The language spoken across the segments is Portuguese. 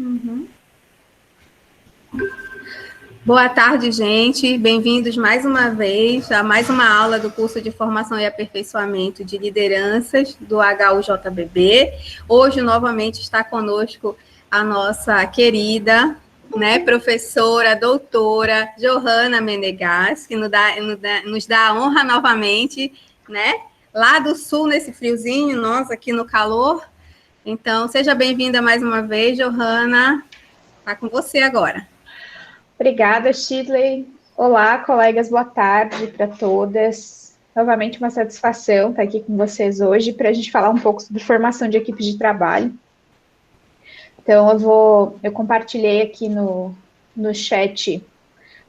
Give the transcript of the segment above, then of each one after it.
Uhum. Boa tarde, gente. Bem-vindos mais uma vez a mais uma aula do curso de Formação e Aperfeiçoamento de Lideranças do HUJBB. Hoje, novamente, está conosco a nossa querida, professora, doutora Johanna Menegas, que nos dá a honra novamente, lá do sul, nesse friozinho, nós aqui no calor. Então, seja bem-vinda mais uma vez, Johanna. Está com você agora. Obrigada, Shirley. Olá, colegas, boa tarde para todas. Novamente uma satisfação estar aqui com vocês hoje para a gente falar um pouco sobre formação de equipes de trabalho. Então, eu compartilhei aqui no chat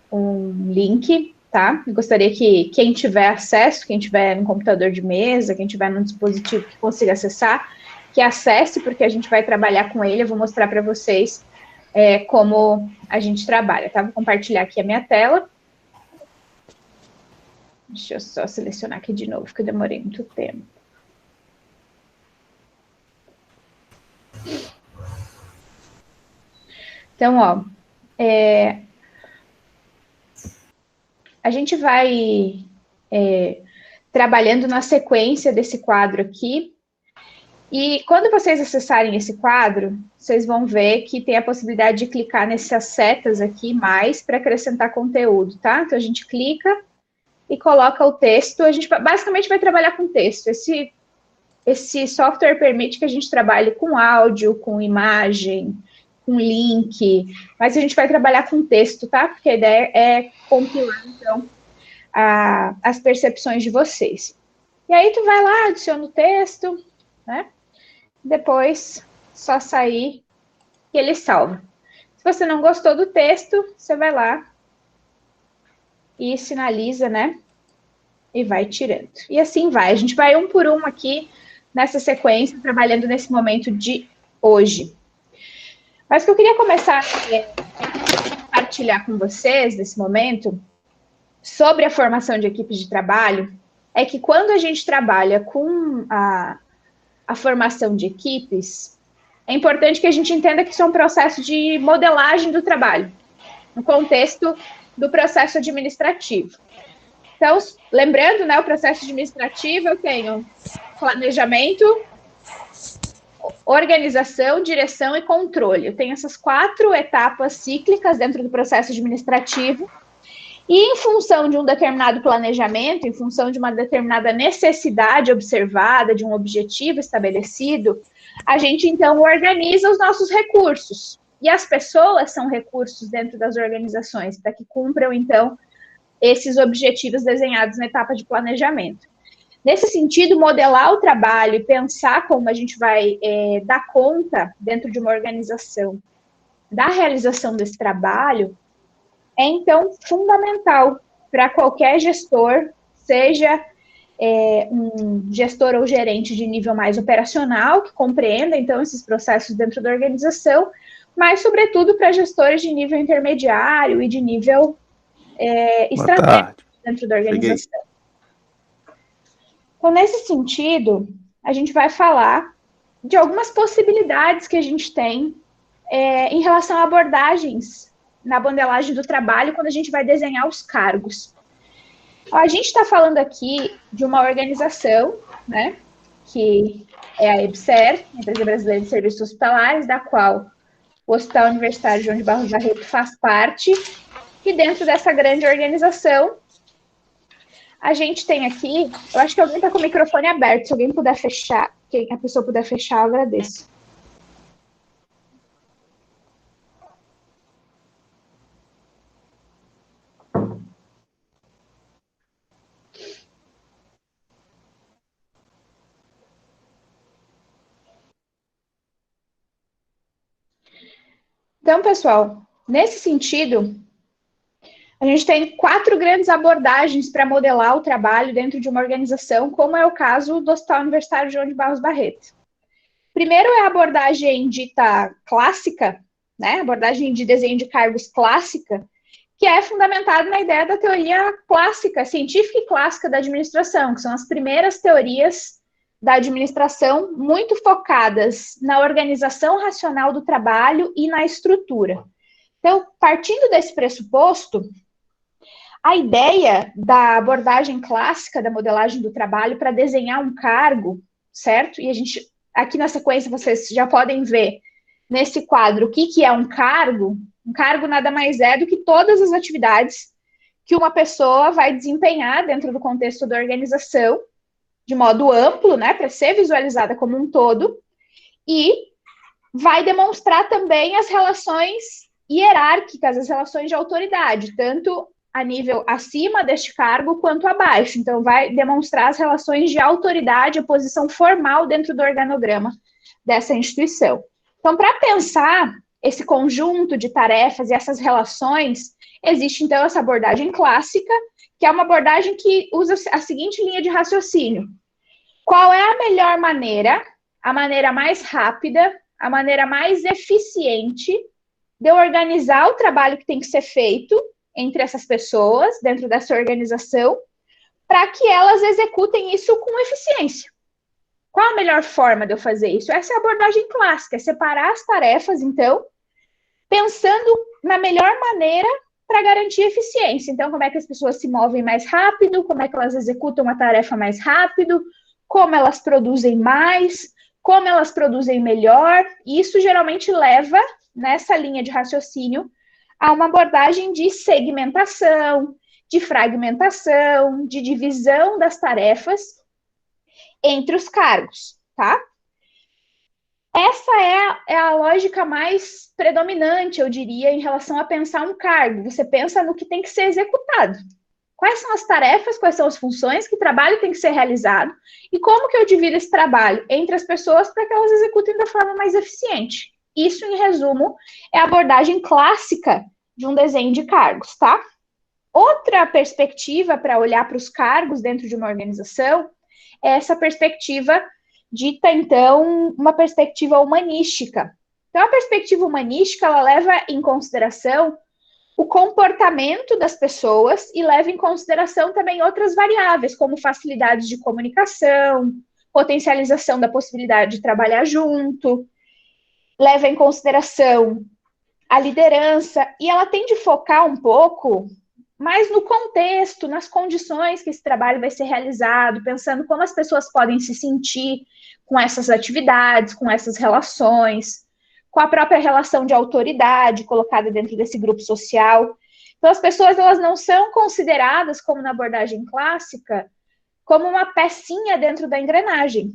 um link, tá? Eu gostaria que quem tiver acesso, quem tiver no computador de mesa, quem tiver num dispositivo que consiga acessar, que acesse, porque a gente vai trabalhar com ele. Eu vou mostrar para vocês como a gente trabalha, tá? Vou compartilhar aqui a minha tela. Deixa eu só selecionar aqui de novo, que eu demorei muito tempo. Então, ó, a gente vai trabalhando na sequência desse quadro aqui. E quando vocês acessarem esse quadro, vocês vão ver que tem a possibilidade de clicar nessas setas aqui, mais, para acrescentar conteúdo, tá? Então, a gente clica e coloca o texto. A gente basicamente vai trabalhar com texto. Esse software permite que a gente trabalhe com áudio, com imagem, com link, mas a gente vai trabalhar com texto, tá? Porque a ideia é compilar, então, as percepções de vocês. E aí, tu vai lá, adiciona o texto, né? Depois, só sair e ele salva. Se você não gostou do texto, você vai lá e sinaliza, né? E vai tirando. E assim vai. A gente vai um por um aqui nessa sequência, trabalhando nesse momento de hoje. Mas o que eu queria começar a compartilhar com vocês nesse momento sobre a formação de equipes de trabalho é que quando a gente trabalha com a formação de equipes, é importante que a gente entenda que isso é um processo de modelagem do trabalho, no contexto do processo administrativo. Então, lembrando, né, o processo administrativo, eu tenho planejamento, organização, direção e controle. Eu tenho essas 4 etapas cíclicas dentro do processo administrativo. E em função de um determinado planejamento, em função de uma determinada necessidade observada, de um objetivo estabelecido, a gente, então, organiza os nossos recursos. E as pessoas são recursos dentro das organizações, para que cumpram, então, esses objetivos desenhados na etapa de planejamento. Nesse sentido, modelar o trabalho e pensar como a gente vai dar conta, dentro de uma organização, da realização desse trabalho, é, então, fundamental para qualquer gestor, seja um gestor ou gerente de nível mais operacional, que compreenda, então, esses processos dentro da organização, mas, sobretudo, para gestores de nível intermediário e de nível estratégico dentro da organização. Cheguei. Então, nesse sentido, a gente vai falar de algumas possibilidades que a gente tem em relação a abordagens na modelagem do trabalho quando a gente vai desenhar os cargos. A gente está falando aqui de uma organização, né, que é a EBSER, Empresa Brasileira de Serviços Hospitalares, da qual o Hospital Universitário João de Barros Barreto faz parte, e dentro dessa grande organização, a gente tem aqui, eu acho que alguém está com o microfone aberto, se alguém puder fechar, quem a pessoa puder fechar, eu agradeço. Então, pessoal, nesse sentido, a gente tem 4 grandes abordagens para modelar o trabalho dentro de uma organização, como é o caso do Hospital Universitário João de Barros Barreto. Primeiro é a abordagem dita clássica, né? Abordagem de desenho de cargos clássica, que é fundamentada na ideia da teoria clássica, científica e clássica da administração, que são as primeiras teorias da administração muito focadas na organização racional do trabalho e na estrutura. Então, partindo desse pressuposto, a ideia da abordagem clássica da modelagem do trabalho para desenhar um cargo, certo? E a gente, aqui na sequência, vocês já podem ver nesse quadro o que é um cargo. Um cargo nada mais é do que todas as atividades que uma pessoa vai desempenhar dentro do contexto da organização, de modo amplo, né, para ser visualizada como um todo, e vai demonstrar também as relações hierárquicas, as relações de autoridade, tanto a nível acima deste cargo quanto abaixo. Então, vai demonstrar as relações de autoridade, a posição formal dentro do organograma dessa instituição. Então, para pensar esse conjunto de tarefas e essas relações, existe, então, essa abordagem clássica, que é uma abordagem que usa a seguinte linha de raciocínio. Qual é a melhor maneira, a maneira mais rápida, a maneira mais eficiente de eu organizar o trabalho que tem que ser feito entre essas pessoas, dentro dessa organização, para que elas executem isso com eficiência? Qual a melhor forma de eu fazer isso? Essa é a abordagem clássica, é separar as tarefas, então, pensando na melhor maneira para garantir eficiência. Então, como é que as pessoas se movem mais rápido, como é que elas executam a tarefa mais rápido, como elas produzem mais, como elas produzem melhor. E isso geralmente leva, nessa linha de raciocínio, a uma abordagem de segmentação, de fragmentação, de divisão das tarefas entre os cargos, tá? Essa é a lógica mais predominante, eu diria, em relação a pensar um cargo. Você pensa no que tem que ser executado. Quais são as tarefas, quais são as funções, que trabalho tem que ser realizado e como que eu divido esse trabalho entre as pessoas para que elas executem da forma mais eficiente. Isso, em resumo, é a abordagem clássica de um desenho de cargos, tá? Outra perspectiva para olhar para os cargos dentro de uma organização é essa perspectiva dita, então, uma perspectiva humanística. Então, a perspectiva humanística, ela leva em consideração o comportamento das pessoas e leva em consideração também outras variáveis, como facilidades de comunicação, potencialização da possibilidade de trabalhar junto, leva em consideração a liderança, e ela tem de focar um pouco mais no contexto, nas condições que esse trabalho vai ser realizado, pensando como as pessoas podem se sentir com essas atividades, com essas relações, com a própria relação de autoridade colocada dentro desse grupo social. Então, as pessoas, elas não são consideradas, como na abordagem clássica, como uma pecinha dentro da engrenagem.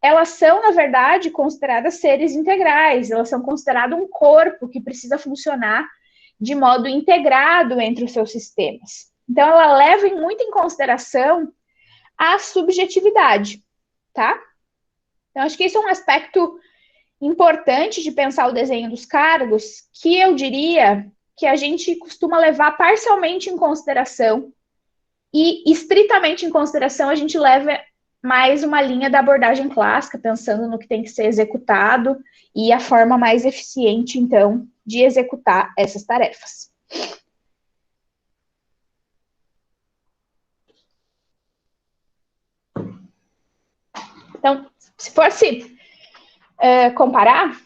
Elas são, na verdade, consideradas seres integrais, elas são consideradas um corpo que precisa funcionar de modo integrado entre os seus sistemas. Então, ela leva muito em consideração a subjetividade, tá? Então, acho que isso é um aspecto importante de pensar o desenho dos cargos, que eu diria que a gente costuma levar parcialmente em consideração, e estritamente em consideração a gente leva mais uma linha da abordagem clássica, pensando no que tem que ser executado e a forma mais eficiente, então, de executar essas tarefas. Então, se fosse comparar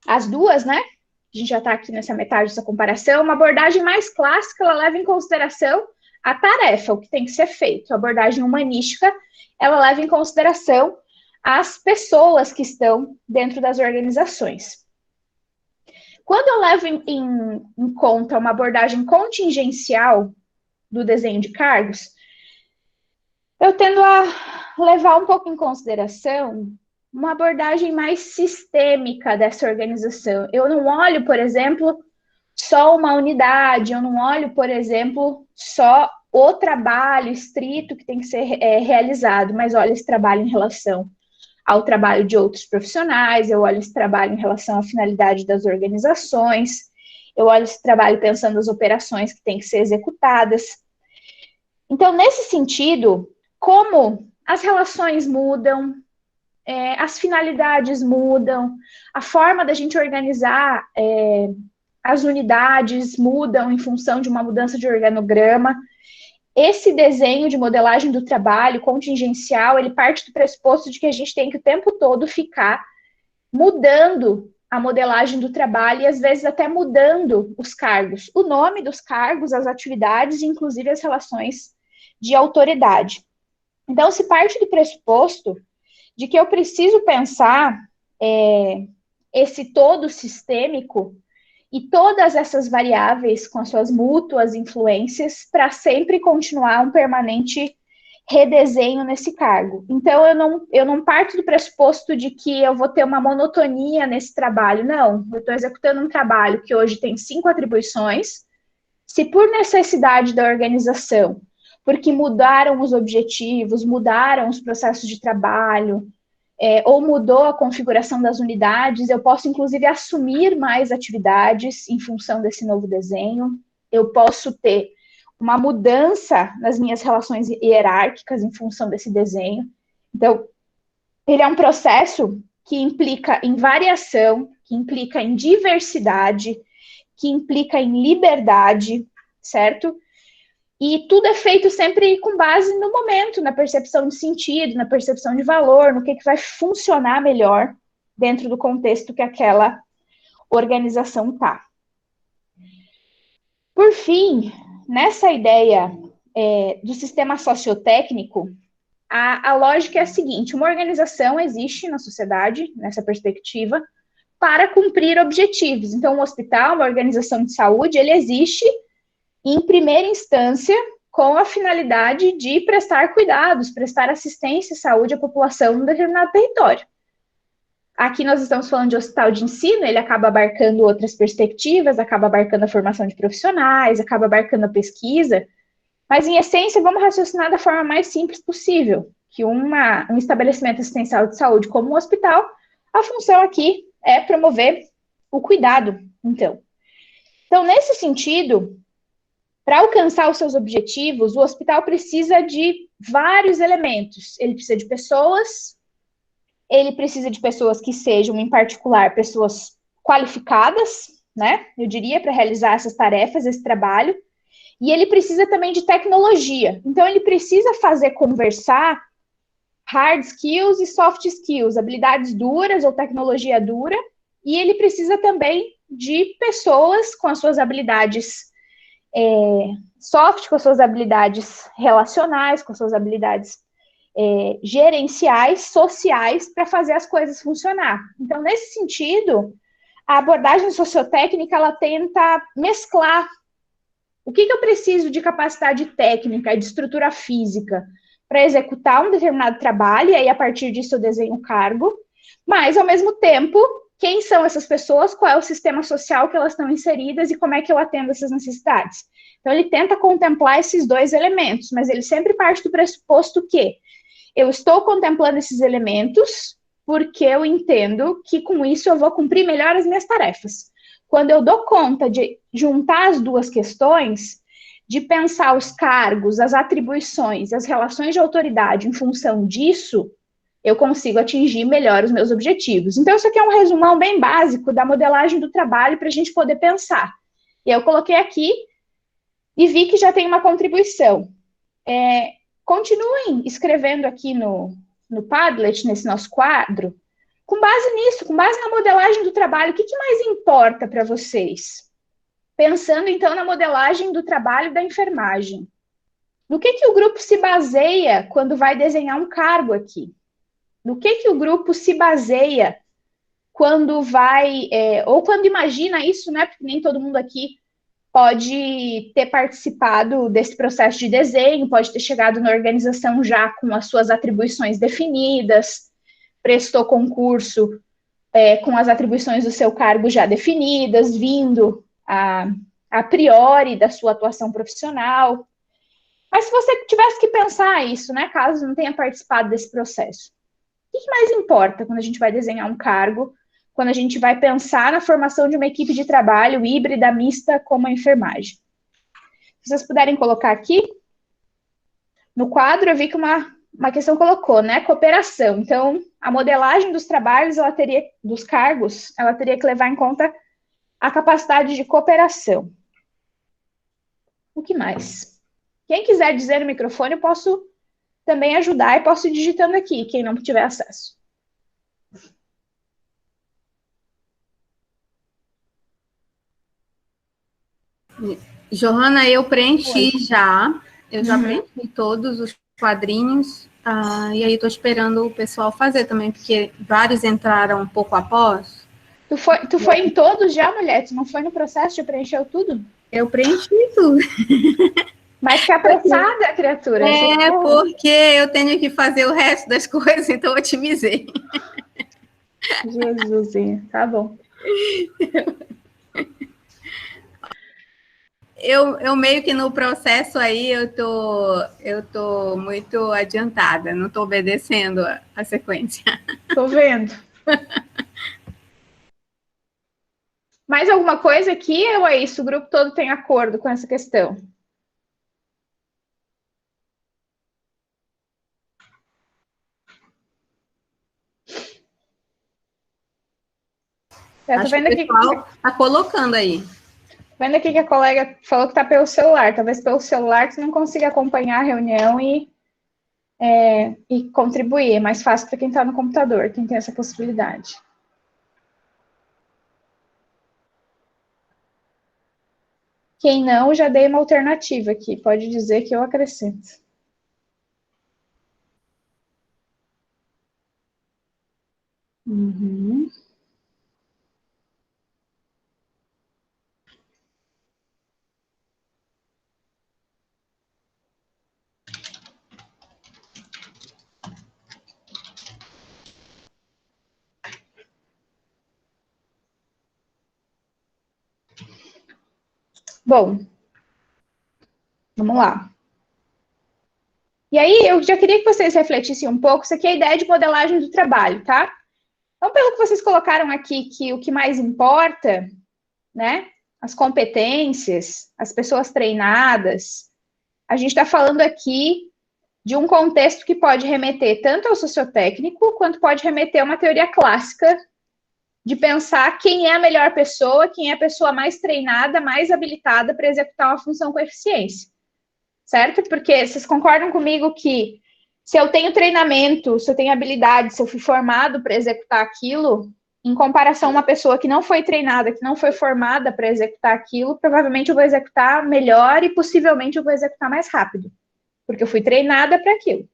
as duas, né? A gente já está aqui nessa metade dessa comparação. Uma abordagem mais clássica, ela leva em consideração a tarefa, o que tem que ser feito. A abordagem humanística, ela leva em consideração as pessoas que estão dentro das organizações. Quando eu levo em conta uma abordagem contingencial do desenho de cargos, eu tendo a levar um pouco em consideração uma abordagem mais sistêmica dessa organização. Eu não olho, por exemplo, só uma unidade, eu não olho, por exemplo, só o trabalho estrito que tem que ser realizado, mas olho esse trabalho em relação ao trabalho de outros profissionais, eu olho esse trabalho em relação à finalidade das organizações, eu olho esse trabalho pensando nas operações que têm que ser executadas. Então, nesse sentido, como as relações mudam, as finalidades mudam, a forma da gente organizar as unidades mudam em função de uma mudança de organograma. esse desenho de modelagem do trabalho contingencial, ele parte do pressuposto de que a gente tem que o tempo todo ficar mudando a modelagem do trabalho e, às vezes, até mudando os cargos. O nome dos cargos, as atividades e, inclusive, as relações de autoridade. Então, se parte do pressuposto de que eu preciso pensar esse todo sistêmico e todas essas variáveis com as suas mútuas influências para sempre continuar um permanente redesenho nesse cargo. Então, eu não parto do pressuposto de que eu vou ter uma monotonia nesse trabalho, não. Eu estou executando um trabalho que hoje tem 5 atribuições. Se por necessidade da organização, porque mudaram os objetivos, mudaram os processos de trabalho, ou mudou a configuração das unidades, eu posso, inclusive, assumir mais atividades em função desse novo desenho. Eu posso ter uma mudança nas minhas relações hierárquicas em função desse desenho. Então, ele é um processo que implica em variação, que implica em diversidade, que implica em liberdade, certo? E tudo é feito sempre com base no momento, na percepção de sentido, na percepção de valor, no que vai funcionar melhor dentro do contexto que aquela organização está. Por fim, nessa ideia do sistema sociotécnico, a lógica é a seguinte: uma organização existe na sociedade, nessa perspectiva, para cumprir objetivos. Então, um hospital, uma organização de saúde, ele existe em primeira instância com a finalidade de prestar cuidados, prestar assistência e saúde à população em um determinado território. Aqui nós estamos falando de hospital de ensino, ele acaba abarcando outras perspectivas, acaba abarcando a formação de profissionais, acaba abarcando a pesquisa, mas, em essência, vamos raciocinar da forma mais simples possível, que um estabelecimento assistencial de saúde como um hospital, a função aqui é promover o cuidado, então. Então, nesse sentido, para alcançar os seus objetivos, o hospital precisa de vários elementos. Ele precisa de pessoas, ele precisa de pessoas que sejam, em particular, pessoas qualificadas, né? Eu diria, para realizar essas tarefas, esse trabalho. E ele precisa também de tecnologia. Então, ele precisa fazer conversar hard skills e soft skills, habilidades duras ou tecnologia dura. E ele precisa também de pessoas com as suas habilidades soft, com as suas habilidades relacionais, com as suas habilidades gerenciais, sociais, para fazer as coisas funcionar. Então, nesse sentido, a abordagem sociotécnica, ela tenta mesclar o que eu preciso de capacidade técnica, de estrutura física, para executar um determinado trabalho, e aí, a partir disso, eu desenho o cargo, mas, ao mesmo tempo, quem são essas pessoas, qual é o sistema social que elas estão inseridas e como é que eu atendo essas necessidades. Então, ele tenta contemplar esses dois elementos, mas ele sempre parte do pressuposto que eu estou contemplando esses elementos porque eu entendo que, com isso, eu vou cumprir melhor as minhas tarefas. Quando eu dou conta de juntar as duas questões, de pensar os cargos, as atribuições, as relações de autoridade em função disso, eu consigo atingir melhor os meus objetivos. Então, isso aqui é um resumão bem básico da modelagem do trabalho para a gente poder pensar. E eu coloquei aqui e vi que já tem uma contribuição. Continuem escrevendo aqui no Padlet, nesse nosso quadro, com base nisso, com base na modelagem do trabalho, o que mais importa para vocês? Pensando, então, na modelagem do trabalho da enfermagem. No que o grupo se baseia quando vai desenhar um cargo aqui? No que o grupo se baseia quando vai, ou quando imagina isso, né? Porque nem todo mundo aqui pode ter participado desse processo de desenho, pode ter chegado na organização já com as suas atribuições definidas, prestou concurso com as atribuições do seu cargo já definidas, vindo a priori da sua atuação profissional. Mas se você tivesse que pensar isso, né, caso não tenha participado desse processo, o que mais importa quando a gente vai desenhar um cargo, quando a gente vai pensar na formação de uma equipe de trabalho híbrida, mista, como a enfermagem? Se vocês puderem colocar aqui, no quadro eu vi que uma questão colocou, né, cooperação. Então, a modelagem dos trabalhos, dos cargos, ela teria que levar em conta a capacidade de cooperação. O que mais? Quem quiser dizer no microfone, eu posso também ajudar e posso ir digitando aqui, quem não tiver acesso. Johanna, eu preenchi já. Eu já Uhum. preenchi todos os quadrinhos. E aí estou esperando o pessoal fazer também, porque vários entraram um pouco após. Tu foi em todos já, mulher? Tu não foi no processo de preencher tudo? Eu preenchi tudo. Mas que apressada, criatura. É, porque eu tenho que fazer o resto das coisas, então eu otimizei. Jesusinho, tá bom. Eu meio que no processo aí eu tô muito adiantada, não tô obedecendo a sequência. Tô vendo. Mais alguma coisa aqui ou é isso? O grupo todo tem acordo com essa questão? Eu tô Acho que vendo o aqui, pessoal tá colocando aí. vendo aqui que a colega falou que tá pelo celular. Talvez pelo celular você não consiga acompanhar a reunião e contribuir. É mais fácil para quem está no computador, quem tem essa possibilidade. Quem não, já dei uma alternativa aqui. Pode dizer que eu acrescento. Uhum. Bom, vamos lá. E aí, eu já queria que vocês refletissem um pouco. Isso aqui é a ideia de modelagem do trabalho, tá? Então, pelo que vocês colocaram aqui, que o que mais importa, né? As competências, as pessoas treinadas. A gente está falando aqui de um contexto que pode remeter tanto ao sociotécnico, quanto pode remeter a uma teoria clássica de pensar quem é a melhor pessoa, quem é a pessoa mais treinada, mais habilitada para executar uma função com eficiência. Certo? Porque vocês concordam comigo que se eu tenho treinamento, se eu tenho habilidade, se eu fui formado para executar aquilo, em comparação a uma pessoa que não foi treinada, que não foi formada para executar aquilo, provavelmente eu vou executar melhor e possivelmente eu vou executar mais rápido, porque eu fui treinada para aquilo.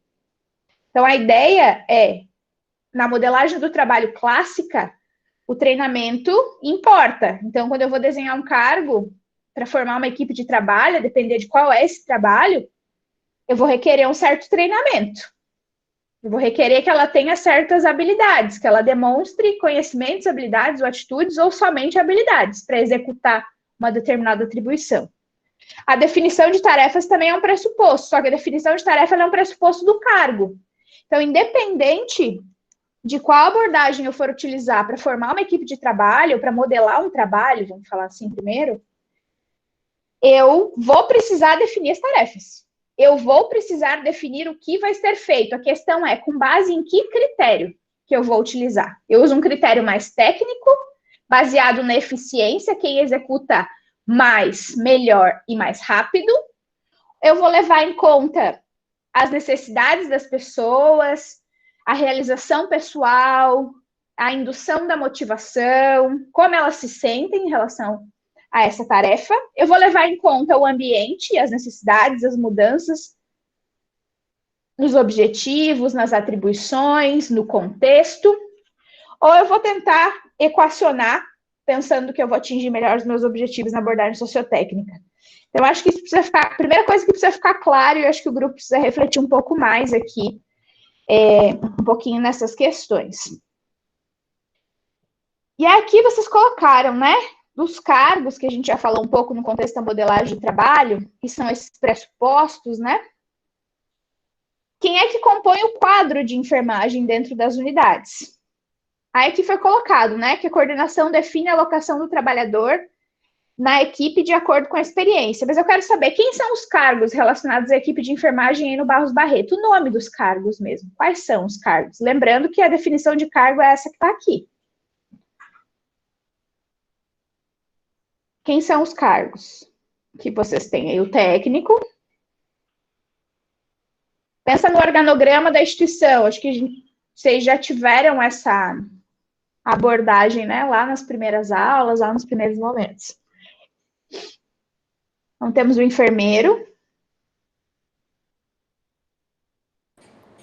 Então a ideia é, na modelagem do trabalho clássica, o treinamento importa. Então, quando eu vou desenhar um cargo para formar uma equipe de trabalho, a depender de qual é esse trabalho, eu vou requerer um certo treinamento. Eu vou requerer que ela tenha certas habilidades, que ela demonstre conhecimentos, habilidades ou atitudes, ou somente habilidades, para executar uma determinada atribuição. A definição de tarefas também é um pressuposto, só que a definição de tarefa é um pressuposto do cargo. Então, independente de qual abordagem eu for utilizar para formar uma equipe de trabalho, para modelar um trabalho, vamos falar assim primeiro, eu vou precisar definir as tarefas. Eu vou precisar definir o que vai ser feito. A questão é com base em que critério que eu vou utilizar. Eu uso um critério mais técnico, baseado na eficiência, quem executa mais, melhor e mais rápido. Eu vou levar em conta as necessidades das pessoas, a realização pessoal, a indução da motivação, como elas se sentem em relação a essa tarefa. Eu vou levar em conta o ambiente, as necessidades, as mudanças nos objetivos, nas atribuições, no contexto, ou eu vou tentar equacionar, pensando que eu vou atingir melhor os meus objetivos na abordagem sociotécnica. Então, eu acho que isso precisa ficar, a primeira coisa que precisa ficar claro, e eu acho que o grupo precisa refletir um pouco mais aqui, um pouquinho nessas questões. E aqui vocês colocaram, né, dos cargos, que a gente já falou um pouco no contexto da modelagem de trabalho, que são esses pressupostos, né? Quem é que compõe o quadro de enfermagem dentro das unidades? Aí aqui foi colocado, né, que a coordenação define a alocação do trabalhador na equipe de acordo com a experiência. Mas eu quero saber quem são os cargos relacionados à equipe de enfermagem aí no Barros Barreto, o nome dos cargos mesmo. Quais são os cargos? Lembrando que a definição de cargo é essa que está aqui. Quem são os cargos? Que vocês têm aí o técnico, Pensa no organograma da instituição. Acho que vocês já tiveram essa abordagem, né? Lá nas primeiras aulas, lá nos primeiros momentos. Então, temos o enfermeiro.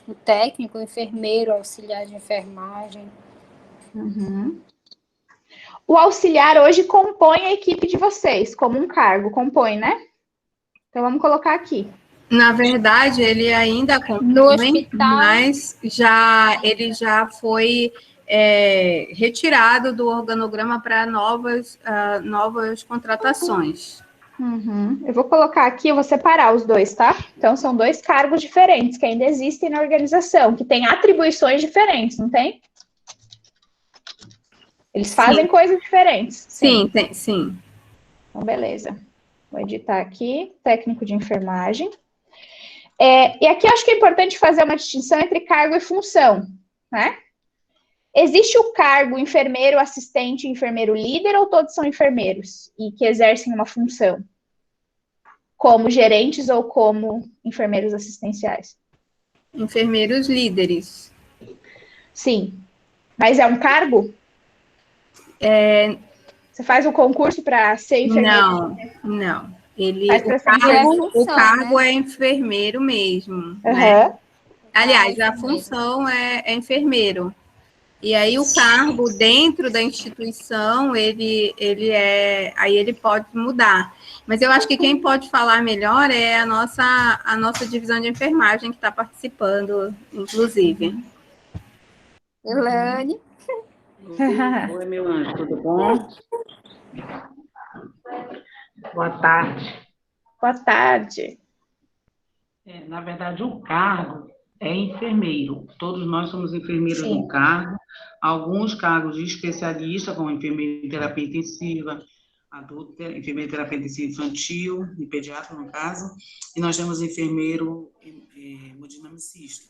O técnico, o enfermeiro, auxiliar de enfermagem. Uhum. O auxiliar hoje compõe a equipe de vocês, como um cargo, compõe, né? Então, vamos colocar aqui. Na verdade, ele ainda No compõe, hospital, mas ele já foi retirado do organograma para novas contratações. Uhum. Eu vou colocar aqui, eu vou separar os dois, tá? Então, são dois cargos diferentes que ainda existem na organização, que têm atribuições diferentes, não tem? Eles fazem coisas diferentes. Sim, tem, sim. Então, beleza. Vou editar aqui, técnico de enfermagem. E aqui eu acho que é importante fazer uma distinção entre cargo e função, né? Existe o cargo enfermeiro assistente, enfermeiro líder, ou todos são enfermeiros e que exercem uma função? Como gerentes ou como enfermeiros assistenciais? Enfermeiros líderes. Sim. Mas é um cargo? Você faz um concurso para ser enfermeiro? Não. O cargo é enfermeiro mesmo, né? Aliás, a função é enfermeiro. E aí o cargo dentro da instituição, aí ele pode mudar. Mas eu acho que quem pode falar melhor é a nossa divisão de enfermagem que está participando, inclusive. Elane. Oi, meu anjo, tudo bom? Boa tarde. Boa tarde. Na verdade, o cargo é enfermeiro. Todos nós somos enfermeiros Sim. no cargo. Alguns cargos de especialista, como enfermeiro em terapia intensiva, adulto, enfermeiro em terapia intensiva infantil, e pediatra, no caso. E nós temos enfermeiro hemodinamicista.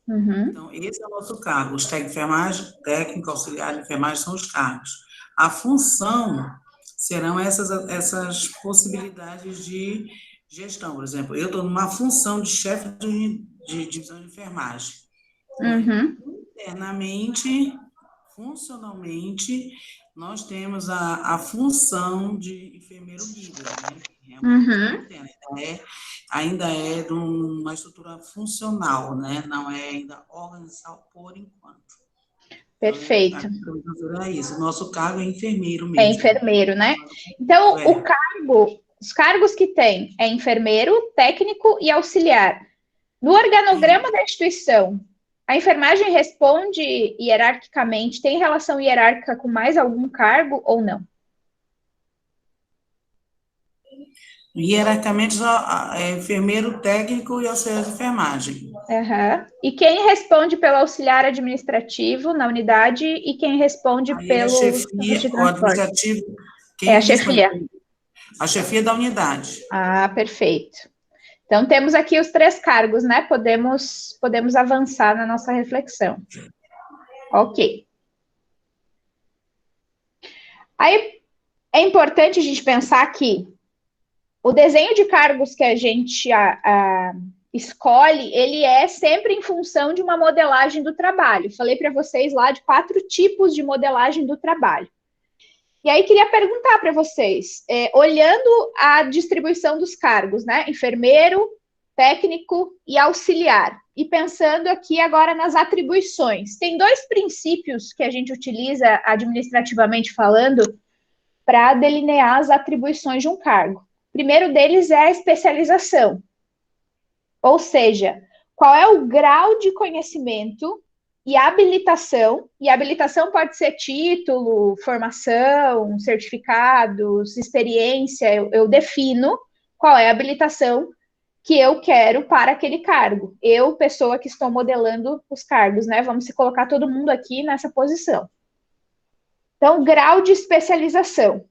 Uhum. Então, esse é o nosso cargo. Os técnicos de enfermagem, técnico, auxiliar de enfermagem são os cargos. A função serão essas possibilidades de gestão. Por exemplo, eu estou numa função de chefe de divisão de enfermagem. Uhum. Internamente, funcionalmente, nós temos a função de enfermeiro líder, né? Uhum. Ainda é de uma estrutura funcional, né? Não é ainda organizacional por enquanto. Perfeito. Então, é isso. Nosso cargo é enfermeiro mesmo. É enfermeiro, né? Então, os cargos que tem é enfermeiro, técnico e auxiliar. No organograma da instituição, a enfermagem responde hierarquicamente, tem relação hierárquica com mais algum cargo ou não? Hierarquicamente, só enfermeiro, técnico e auxiliar de enfermagem. Uhum. E quem responde pelo auxiliar administrativo na unidade e quem responde pelo chefia, o administrativo. É a chefia. A chefia da unidade. Ah, perfeito. Então, temos aqui os 3 cargos, né? Podemos avançar na nossa reflexão. Ok. Aí, é importante a gente pensar que o desenho de cargos que a gente escolhe, ele é sempre em função de uma modelagem do trabalho. Falei para vocês lá de 4 tipos de modelagem do trabalho. E aí, queria perguntar para vocês, olhando a distribuição dos cargos, né? Enfermeiro, técnico e auxiliar. E pensando aqui agora nas atribuições. Tem 2 princípios que a gente utiliza administrativamente falando para delinear as atribuições de um cargo. O primeiro deles é a especialização. Ou seja, qual é o grau de conhecimento e habilitação pode ser título, formação, certificados, experiência, eu defino qual é a habilitação que eu quero para aquele cargo. Eu, pessoa que estou modelando os cargos, né? Vamos se colocar todo mundo aqui nessa posição. Então, grau de especialização.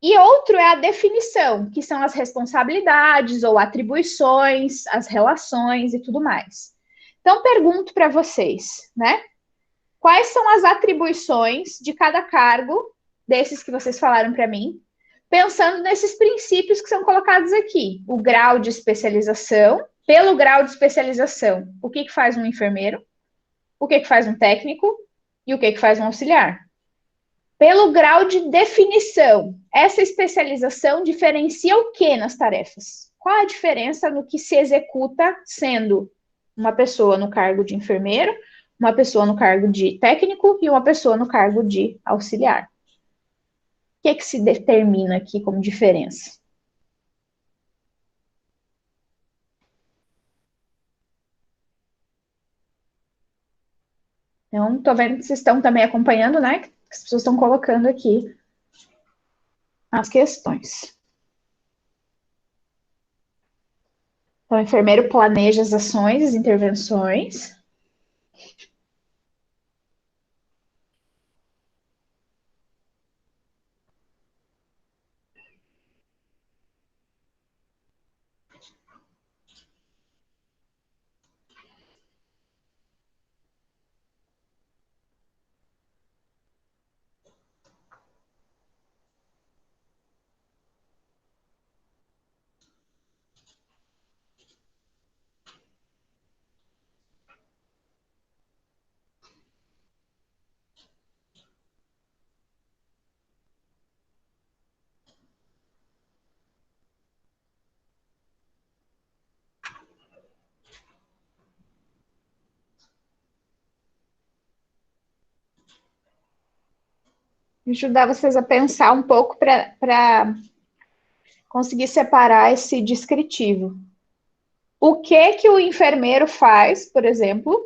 E outro é a definição, que são as responsabilidades ou atribuições, as relações e tudo mais. Então, pergunto para vocês, né? Quais são as atribuições de cada cargo, desses que vocês falaram para mim, pensando nesses princípios que são colocados aqui. O grau de especialização, pelo grau de especialização. O que faz um enfermeiro? O que faz um técnico? E o que faz um auxiliar? Pelo grau de definição, essa especialização diferencia o que nas tarefas? Qual a diferença no que se executa sendo uma pessoa no cargo de enfermeiro, uma pessoa no cargo de técnico e uma pessoa no cargo de auxiliar? O que se determina aqui como diferença? Então, estou vendo que vocês estão também acompanhando, né? Que as pessoas estão colocando aqui as questões. Então, o enfermeiro planeja as ações, as intervenções. Ajudar vocês a pensar um pouco para conseguir separar esse descritivo. O que o enfermeiro faz, por exemplo,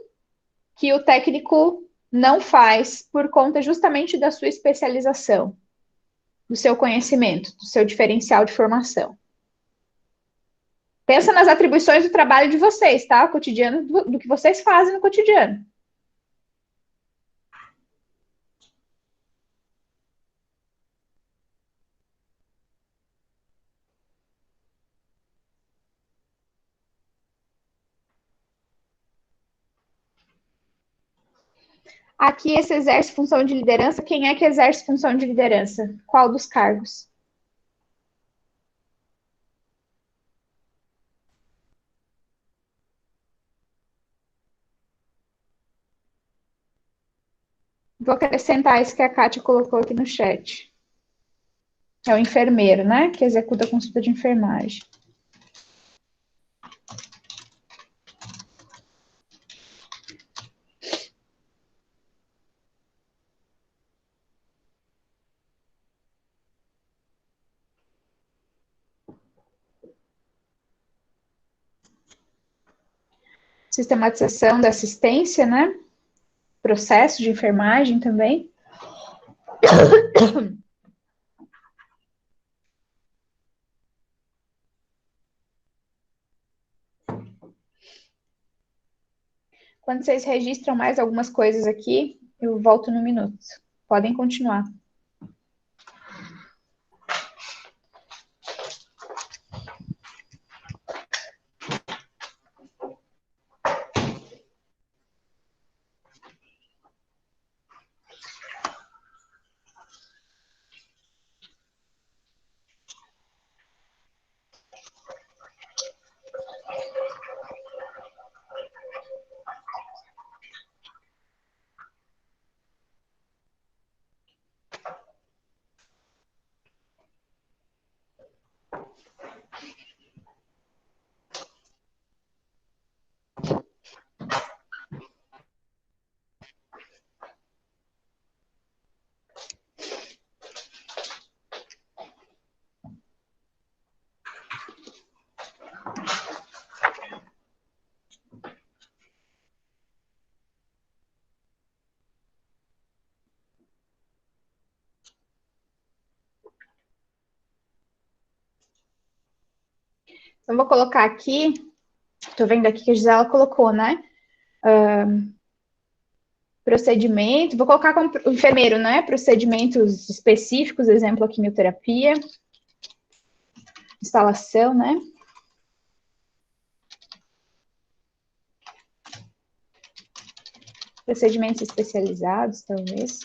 que o técnico não faz por conta justamente da sua especialização, do seu conhecimento, do seu diferencial de formação. Pensa nas atribuições do trabalho de vocês, tá? O cotidiano, do que vocês fazem no cotidiano. Aqui, esse exerce função de liderança. Quem é que exerce função de liderança? Qual dos cargos? Vou acrescentar isso que a Kátia colocou aqui no chat. É o enfermeiro, né? Que executa a consulta de enfermagem. Sistematização da assistência, né? Processo de enfermagem também. Quando vocês registram mais algumas coisas aqui, eu volto no minuto. Podem continuar. Então, vou colocar aqui, estou vendo aqui que a Gisela colocou, né? Procedimento, vou colocar como enfermeiro, né? Procedimentos específicos, exemplo, a quimioterapia, instalação, né? Procedimentos especializados, talvez.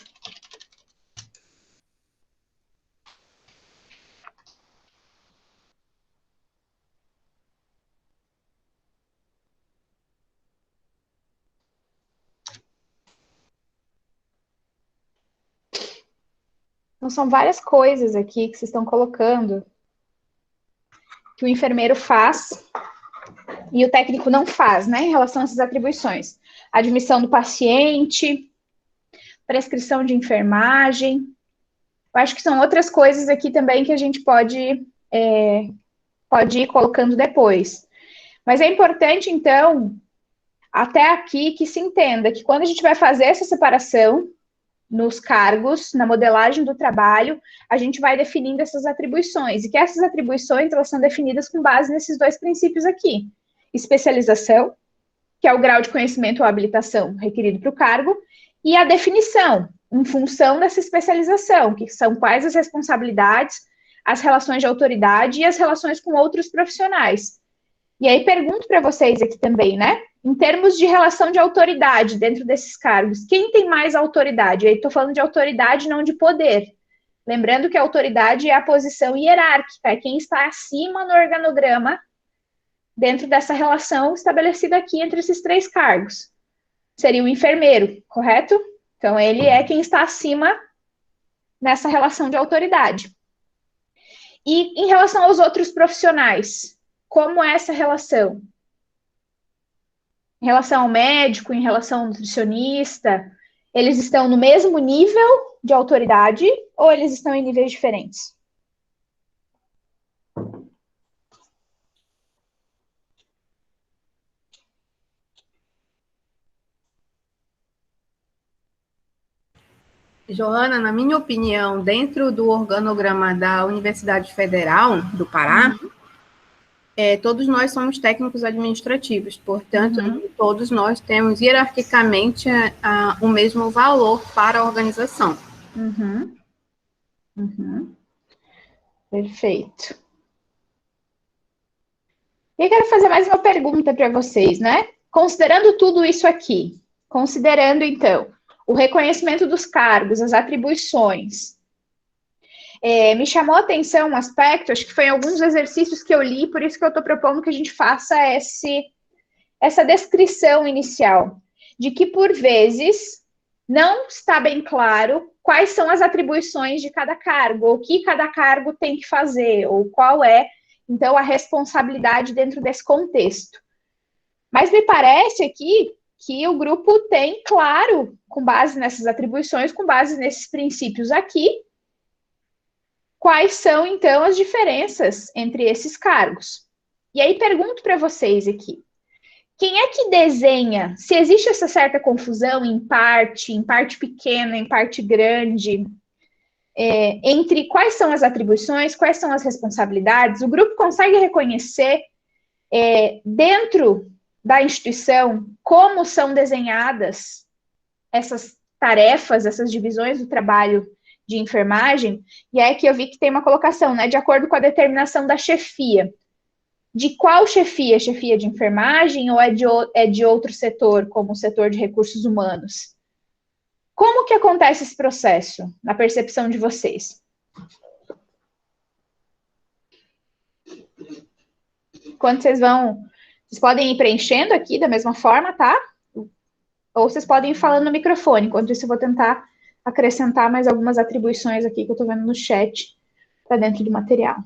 Então, são várias coisas aqui que vocês estão colocando que o enfermeiro faz e o técnico não faz, né, em relação a essas atribuições. Admissão do paciente, prescrição de enfermagem. Eu acho que são outras coisas aqui também que a gente pode ir colocando depois. Mas é importante, então, até aqui que se entenda que quando a gente vai fazer essa separação nos cargos, na modelagem do trabalho, a gente vai definindo essas atribuições, e que essas atribuições, elas são definidas com base nesses dois princípios aqui. Especialização, que é o grau de conhecimento ou habilitação requerido para o cargo, e a definição, em função dessa especialização, que são quais as responsabilidades, as relações de autoridade e as relações com outros profissionais. E aí pergunto para vocês aqui também, né? Em termos de relação de autoridade dentro desses cargos, quem tem mais autoridade? Eu estou falando de autoridade, não de poder. Lembrando que a autoridade é a posição hierárquica, é quem está acima no organograma dentro dessa relação estabelecida aqui entre esses três cargos. Seria o enfermeiro, correto? Então, ele é quem está acima nessa relação de autoridade. E em relação aos outros profissionais, como é essa relação? Em relação ao médico, em relação ao nutricionista, eles estão no mesmo nível de autoridade ou eles estão em níveis diferentes? Joana, na minha opinião, dentro do organograma da Universidade Federal do Pará, todos nós somos técnicos administrativos, portanto, todos nós temos hierarquicamente o mesmo valor para a organização. Perfeito. E eu quero fazer mais uma pergunta para vocês, né? Considerando tudo isso aqui, considerando, então, o reconhecimento dos cargos, as atribuições, me chamou a atenção um aspecto, acho que foi em alguns exercícios que eu li, por isso que eu estou propondo que a gente faça essa descrição inicial, de que, por vezes, não está bem claro quais são as atribuições de cada cargo, ou o que cada cargo tem que fazer, ou qual é, então, a responsabilidade dentro desse contexto. Mas me parece aqui que o grupo tem, claro, com base nessas atribuições, com base nesses princípios aqui, quais são, então, as diferenças entre esses cargos. E aí pergunto para vocês aqui, quem é que desenha, se existe essa certa confusão em parte pequena, em parte grande, entre quais são as atribuições, quais são as responsabilidades, o grupo consegue reconhecer dentro da instituição como são desenhadas essas tarefas, essas divisões do trabalho de enfermagem, e é que eu vi que tem uma colocação, né, de acordo com a determinação da chefia. De qual chefia? Chefia de enfermagem ou é de outro setor, como o setor de recursos humanos? Como que acontece esse processo, na percepção de vocês? Quando vocês podem ir preenchendo aqui da mesma forma, tá? Ou vocês podem ir falando no microfone, enquanto isso eu vou tentar acrescentar mais algumas atribuições aqui que eu tô vendo no chat, para dentro do material.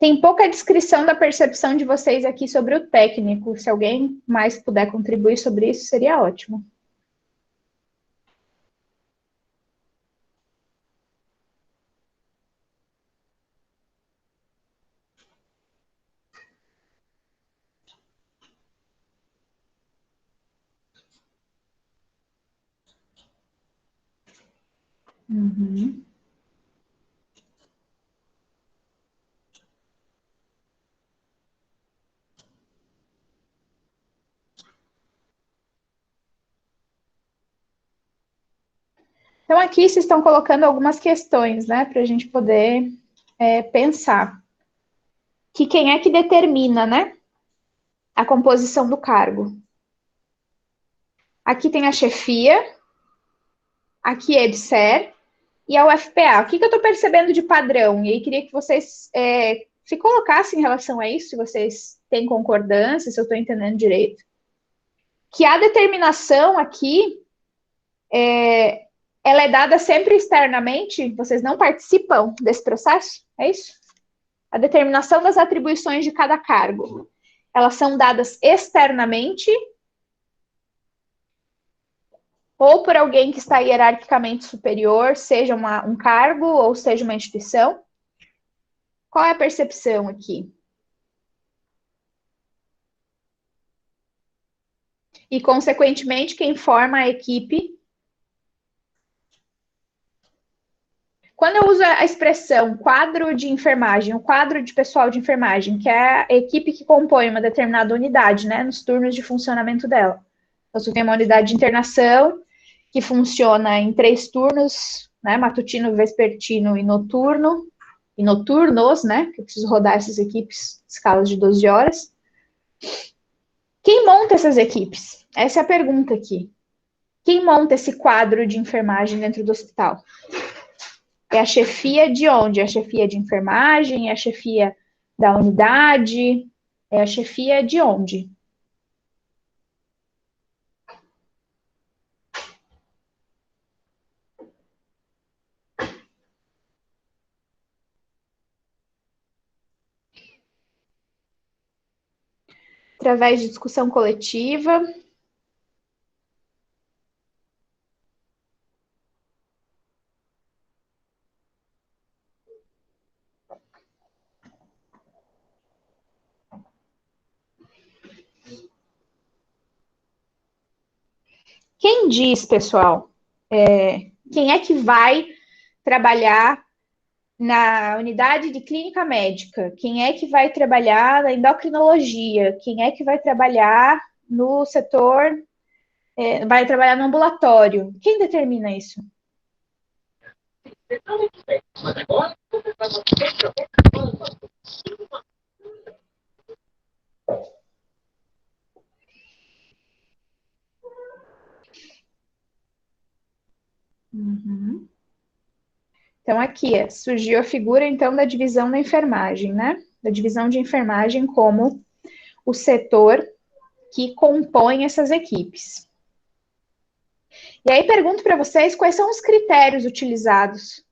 Tem pouca descrição da percepção de vocês aqui sobre o técnico. Se alguém mais puder contribuir sobre isso, seria ótimo. Então, aqui vocês estão colocando algumas questões, né, para a gente poder pensar. Que quem é que determina, né, a composição do cargo? Aqui tem a chefia, aqui é EBSER e a UFPA. O que eu estou percebendo de padrão? E aí queria que vocês se colocassem em relação a isso, se vocês têm concordância, se eu estou entendendo direito. Que a determinação aqui, ela é dada sempre externamente, vocês não participam desse processo, é isso? A determinação das atribuições de cada cargo, elas são dadas externamente ou por alguém que está hierarquicamente superior, seja um cargo ou seja uma instituição? Qual é a percepção aqui? E, consequentemente, quem forma a equipe. Quando eu uso a expressão quadro de enfermagem, o quadro de pessoal de enfermagem, que é a equipe que compõe uma determinada unidade, né, nos turnos de funcionamento dela. Então, você tem uma unidade de internação que funciona em 3 turnos, né, matutino, vespertino e noturno, e noturnos, né, que eu preciso rodar essas equipes, escalas de 12 horas. Quem monta essas equipes? Essa é a pergunta aqui. Quem monta esse quadro de enfermagem dentro do hospital? É a chefia de onde? É a chefia de enfermagem? É a chefia da unidade? É a chefia de onde? Através de discussão coletiva. Quem diz, pessoal, quem é que vai trabalhar na unidade de clínica médica? Quem é que vai trabalhar na endocrinologia? Quem é que vai trabalhar no setor, vai trabalhar no ambulatório? Quem determina isso? Uhum. Então, aqui surgiu a figura, então, da divisão da enfermagem, né? Da divisão de enfermagem como o setor que compõe essas equipes. E aí, pergunto para vocês quais são os critérios utilizados.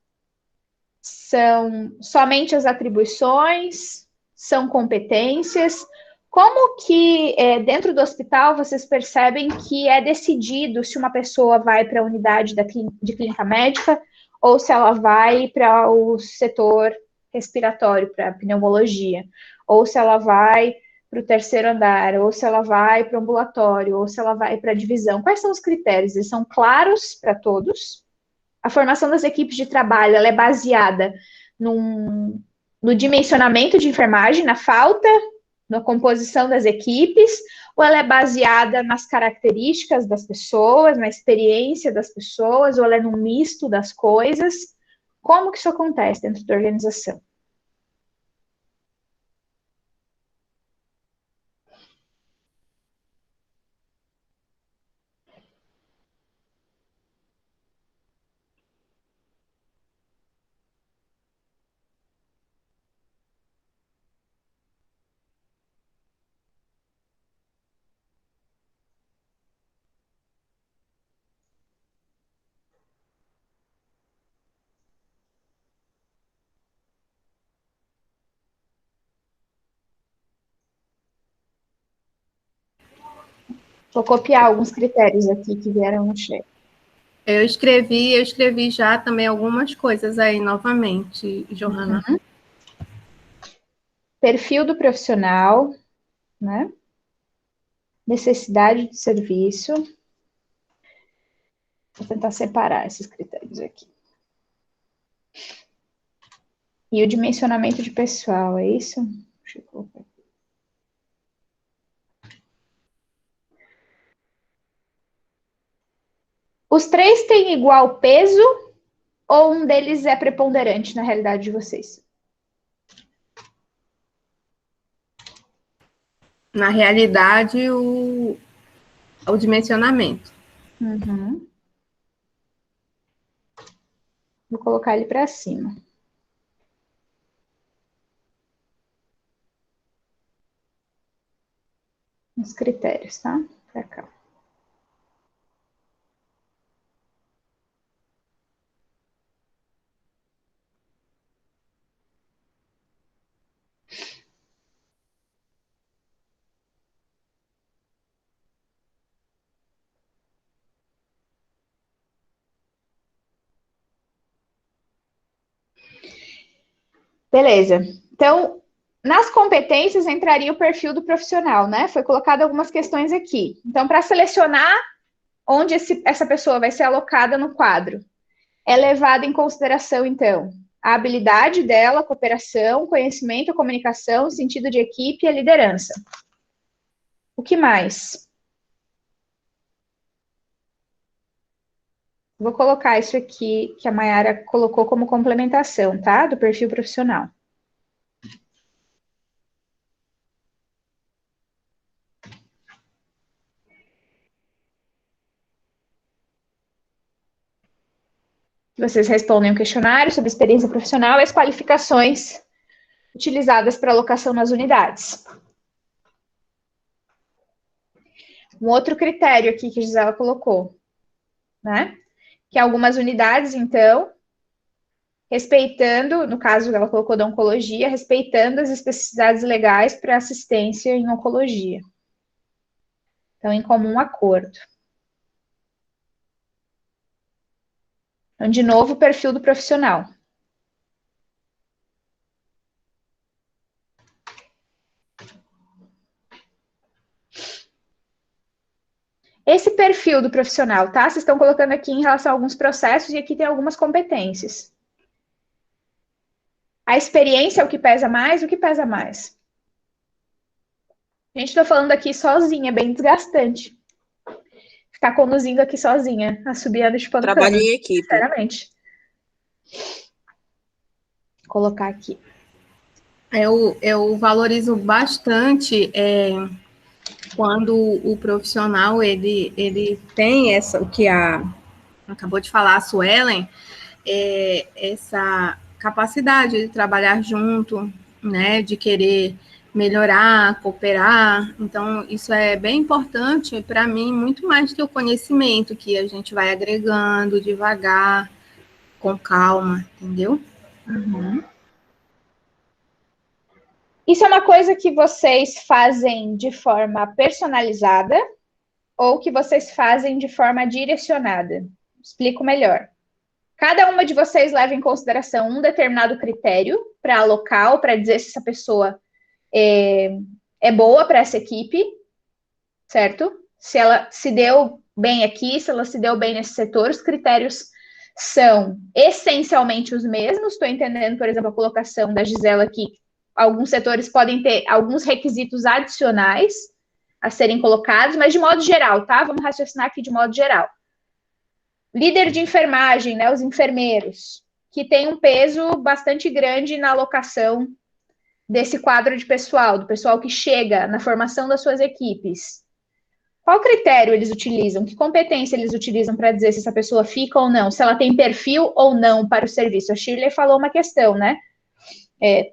São somente as atribuições? São competências? Como que, dentro do hospital, vocês percebem que é decidido se uma pessoa vai para a unidade de clínica médica ou se ela vai para o setor respiratório, para a pneumologia, ou se ela vai para o terceiro andar, ou se ela vai para o ambulatório, ou se ela vai para a divisão? Quais são os critérios? Eles são claros para todos? A formação das equipes de trabalho, ela é baseada no dimensionamento de enfermagem, na falta, na composição das equipes, ou ela é baseada nas características das pessoas, na experiência das pessoas, ou ela é num misto das coisas? Como que isso acontece dentro da organização? Vou copiar alguns critérios aqui que vieram no chat. Eu escrevi já também algumas coisas aí novamente, Johanna. Uhum. Perfil do profissional, né? Necessidade de serviço. Vou tentar separar esses critérios aqui. E o dimensionamento de pessoal, é isso? Deixa eu colocar aqui. Os três têm igual peso ou um deles é preponderante na realidade de vocês? Na realidade, o dimensionamento. Uhum. Vou colocar ele para cima. Os critérios, tá? Para cá. Beleza. Então, nas competências entraria o perfil do profissional, né? Foi colocado algumas questões aqui. Então, para selecionar onde essa pessoa vai ser alocada no quadro, é levado em consideração, então, a habilidade dela, a cooperação, conhecimento, a comunicação, o sentido de equipe e a liderança. O que mais? Vou colocar isso aqui que a Mayara colocou como complementação, tá? Do perfil profissional. Vocês respondem o questionário sobre experiência profissional e as qualificações utilizadas para alocação nas unidades. Um outro critério aqui que a Gisela colocou, né? Que algumas unidades, então, respeitando, no caso ela colocou da oncologia, respeitando as especificidades legais para assistência em oncologia. Então, em comum acordo. Então, de novo, o perfil do profissional. Esse perfil do profissional, tá? Vocês estão colocando aqui em relação a alguns processos e aqui tem algumas competências. A experiência é o que pesa mais? O que pesa mais? A gente está falando aqui sozinha, é bem desgastante. Ficar conduzindo aqui sozinha, assobiando de pancada. Trabalho em equipe. Sinceramente. Vou colocar aqui. Eu valorizo bastante quando o profissional ele tem o que acabou de falar a Suelen, essa capacidade de trabalhar junto, né, de querer melhorar, cooperar. Então, isso é bem importante para mim, muito mais que o conhecimento que a gente vai agregando devagar, com calma, entendeu? Uhum. Isso é uma coisa que vocês fazem de forma personalizada ou que vocês fazem de forma direcionada? Explico melhor. Cada uma de vocês leva em consideração um determinado critério para alocar ou para dizer se essa pessoa é boa para essa equipe, certo? Se ela se deu bem aqui, se ela se deu bem nesse setor, os critérios são essencialmente os mesmos. Estou entendendo, por exemplo, a colocação da Gisela aqui. Alguns setores podem ter alguns requisitos adicionais a serem colocados, mas de modo geral, tá? Vamos raciocinar aqui de modo geral. Líder de enfermagem, né? Os enfermeiros, que tem um peso bastante grande na alocação desse quadro de pessoal, do pessoal que chega na formação das suas equipes. Qual critério eles utilizam? Que competência eles utilizam para dizer se essa pessoa fica ou não? Se ela tem perfil ou não para o serviço? A Shirley falou uma questão, né?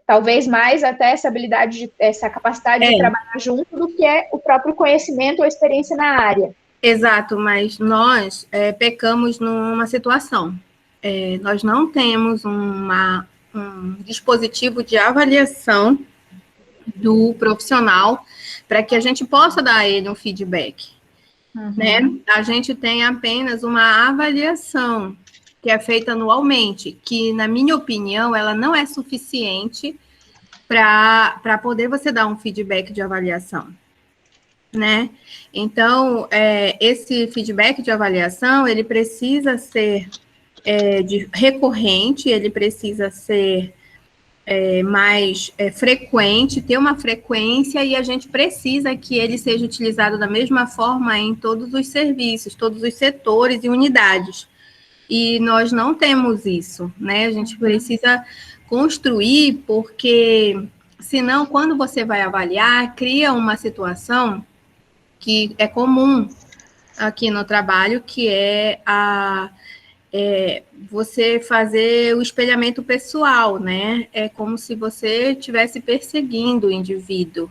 Talvez mais até essa habilidade, essa capacidade de trabalhar junto do que é o próprio conhecimento ou experiência na área. Exato, mas nós pecamos numa situação. Nós não temos um dispositivo de avaliação do profissional para que a gente possa dar a ele um feedback. Uhum. Né? A gente tem apenas uma avaliação que é feita anualmente, que, na minha opinião, ela não é suficiente para poder você dar um feedback de avaliação, né? Então, esse feedback de avaliação, ele precisa ser recorrente, ele precisa ser mais frequente, ter uma frequência, e a gente precisa que ele seja utilizado da mesma forma em todos os serviços, todos os setores e unidades. E nós não temos isso, né? A gente precisa construir, porque senão, quando você vai avaliar, cria uma situação que é comum aqui no trabalho, que é você fazer o espelhamento pessoal, né? É como se você estivesse perseguindo o indivíduo.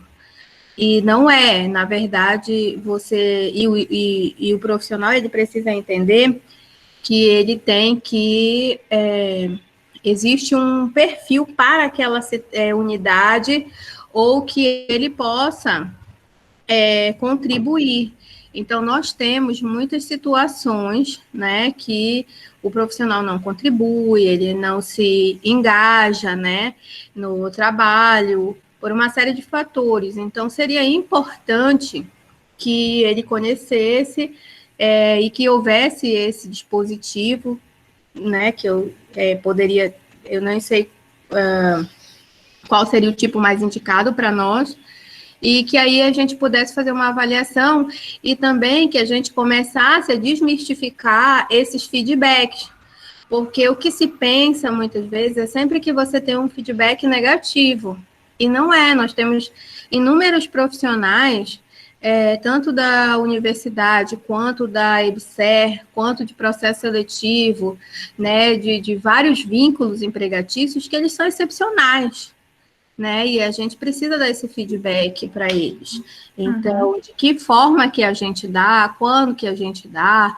E não é, na verdade, você... E o profissional, ele precisa entender que ele tem que... existe um perfil para aquela unidade, ou que ele possa contribuir. Então, nós temos muitas situações, né, que o profissional não contribui, ele não se engaja, né, no trabalho, por uma série de fatores. Então, seria importante que ele conhecesse e que houvesse esse dispositivo, né, que eu poderia, eu não sei qual seria o tipo mais indicado para nós, e que aí a gente pudesse fazer uma avaliação, e também que a gente começasse a desmistificar esses feedbacks, porque o que se pensa muitas vezes é sempre que você tem um feedback negativo, e não é. Nós temos inúmeros profissionais, tanto da universidade, quanto da EBSER, quanto de processo seletivo, né, de vários vínculos empregatícios, que eles são excepcionais, né? E a gente precisa dar esse feedback para eles. Então, de que forma que a gente dá, quando que a gente dá,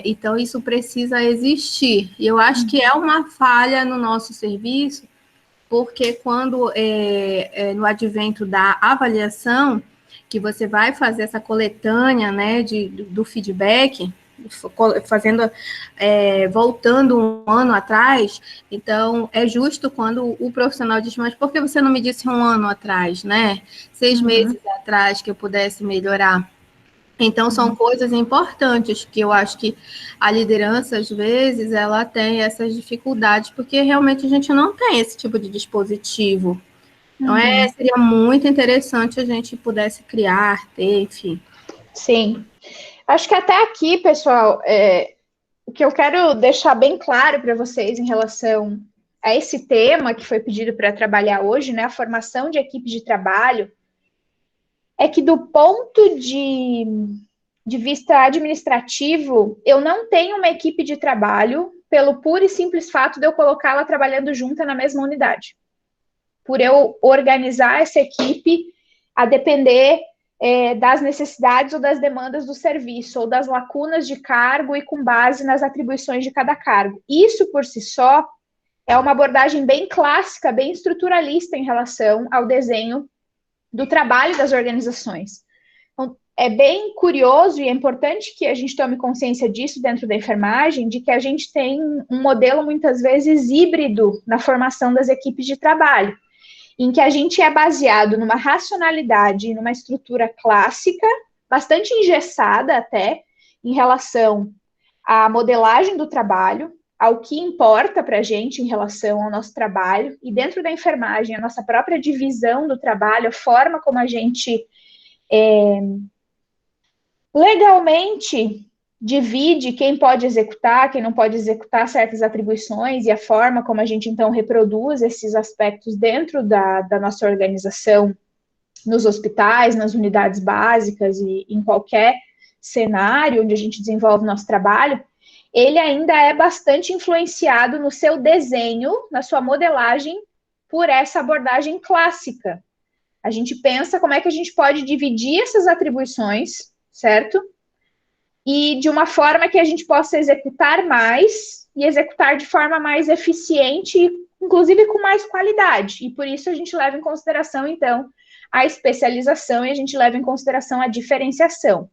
então isso precisa existir. E eu acho que é uma falha no nosso serviço, porque quando no advento da avaliação, que você vai fazer essa coletânea, né, do feedback, fazendo, voltando um ano atrás, então é justo quando o profissional diz, mas por que você não me disse um ano atrás, né? 6 meses atrás que eu pudesse melhorar? Então, são coisas importantes que eu acho que a liderança, às vezes, ela tem essas dificuldades, porque realmente a gente não tem esse tipo de dispositivo. Então, seria muito interessante a gente pudesse criar, ter, enfim. Sim. Acho que até aqui, pessoal, o que eu quero deixar bem claro para vocês em relação a esse tema que foi pedido para trabalhar hoje, né, a formação de equipe de trabalho, é que do ponto de vista administrativo, eu não tenho uma equipe de trabalho pelo puro e simples fato de eu colocá-la trabalhando junta na mesma unidade. Por eu organizar essa equipe a depender das necessidades ou das demandas do serviço, ou das lacunas de cargo e com base nas atribuições de cada cargo. Isso, por si só, é uma abordagem bem clássica, bem estruturalista em relação ao desenho do trabalho das organizações. Então, é bem curioso e é importante que a gente tome consciência disso dentro da enfermagem, de que a gente tem um modelo, muitas vezes, híbrido na formação das equipes de trabalho, em que a gente é baseado numa racionalidade e numa estrutura clássica, bastante engessada até, em relação à modelagem do trabalho, ao que importa para a gente em relação ao nosso trabalho, e dentro da enfermagem, a nossa própria divisão do trabalho, a forma como a gente legalmente divide quem pode executar, quem não pode executar certas atribuições, e a forma como a gente, então, reproduz esses aspectos dentro da nossa organização, nos hospitais, nas unidades básicas e em qualquer cenário onde a gente desenvolve nosso trabalho, ele ainda é bastante influenciado no seu desenho, na sua modelagem, por essa abordagem clássica. A gente pensa como é que a gente pode dividir essas atribuições, certo? E de uma forma que a gente possa executar mais e executar de forma mais eficiente, inclusive com mais qualidade. E por isso a gente leva em consideração, então, a especialização, e a gente leva em consideração a diferenciação.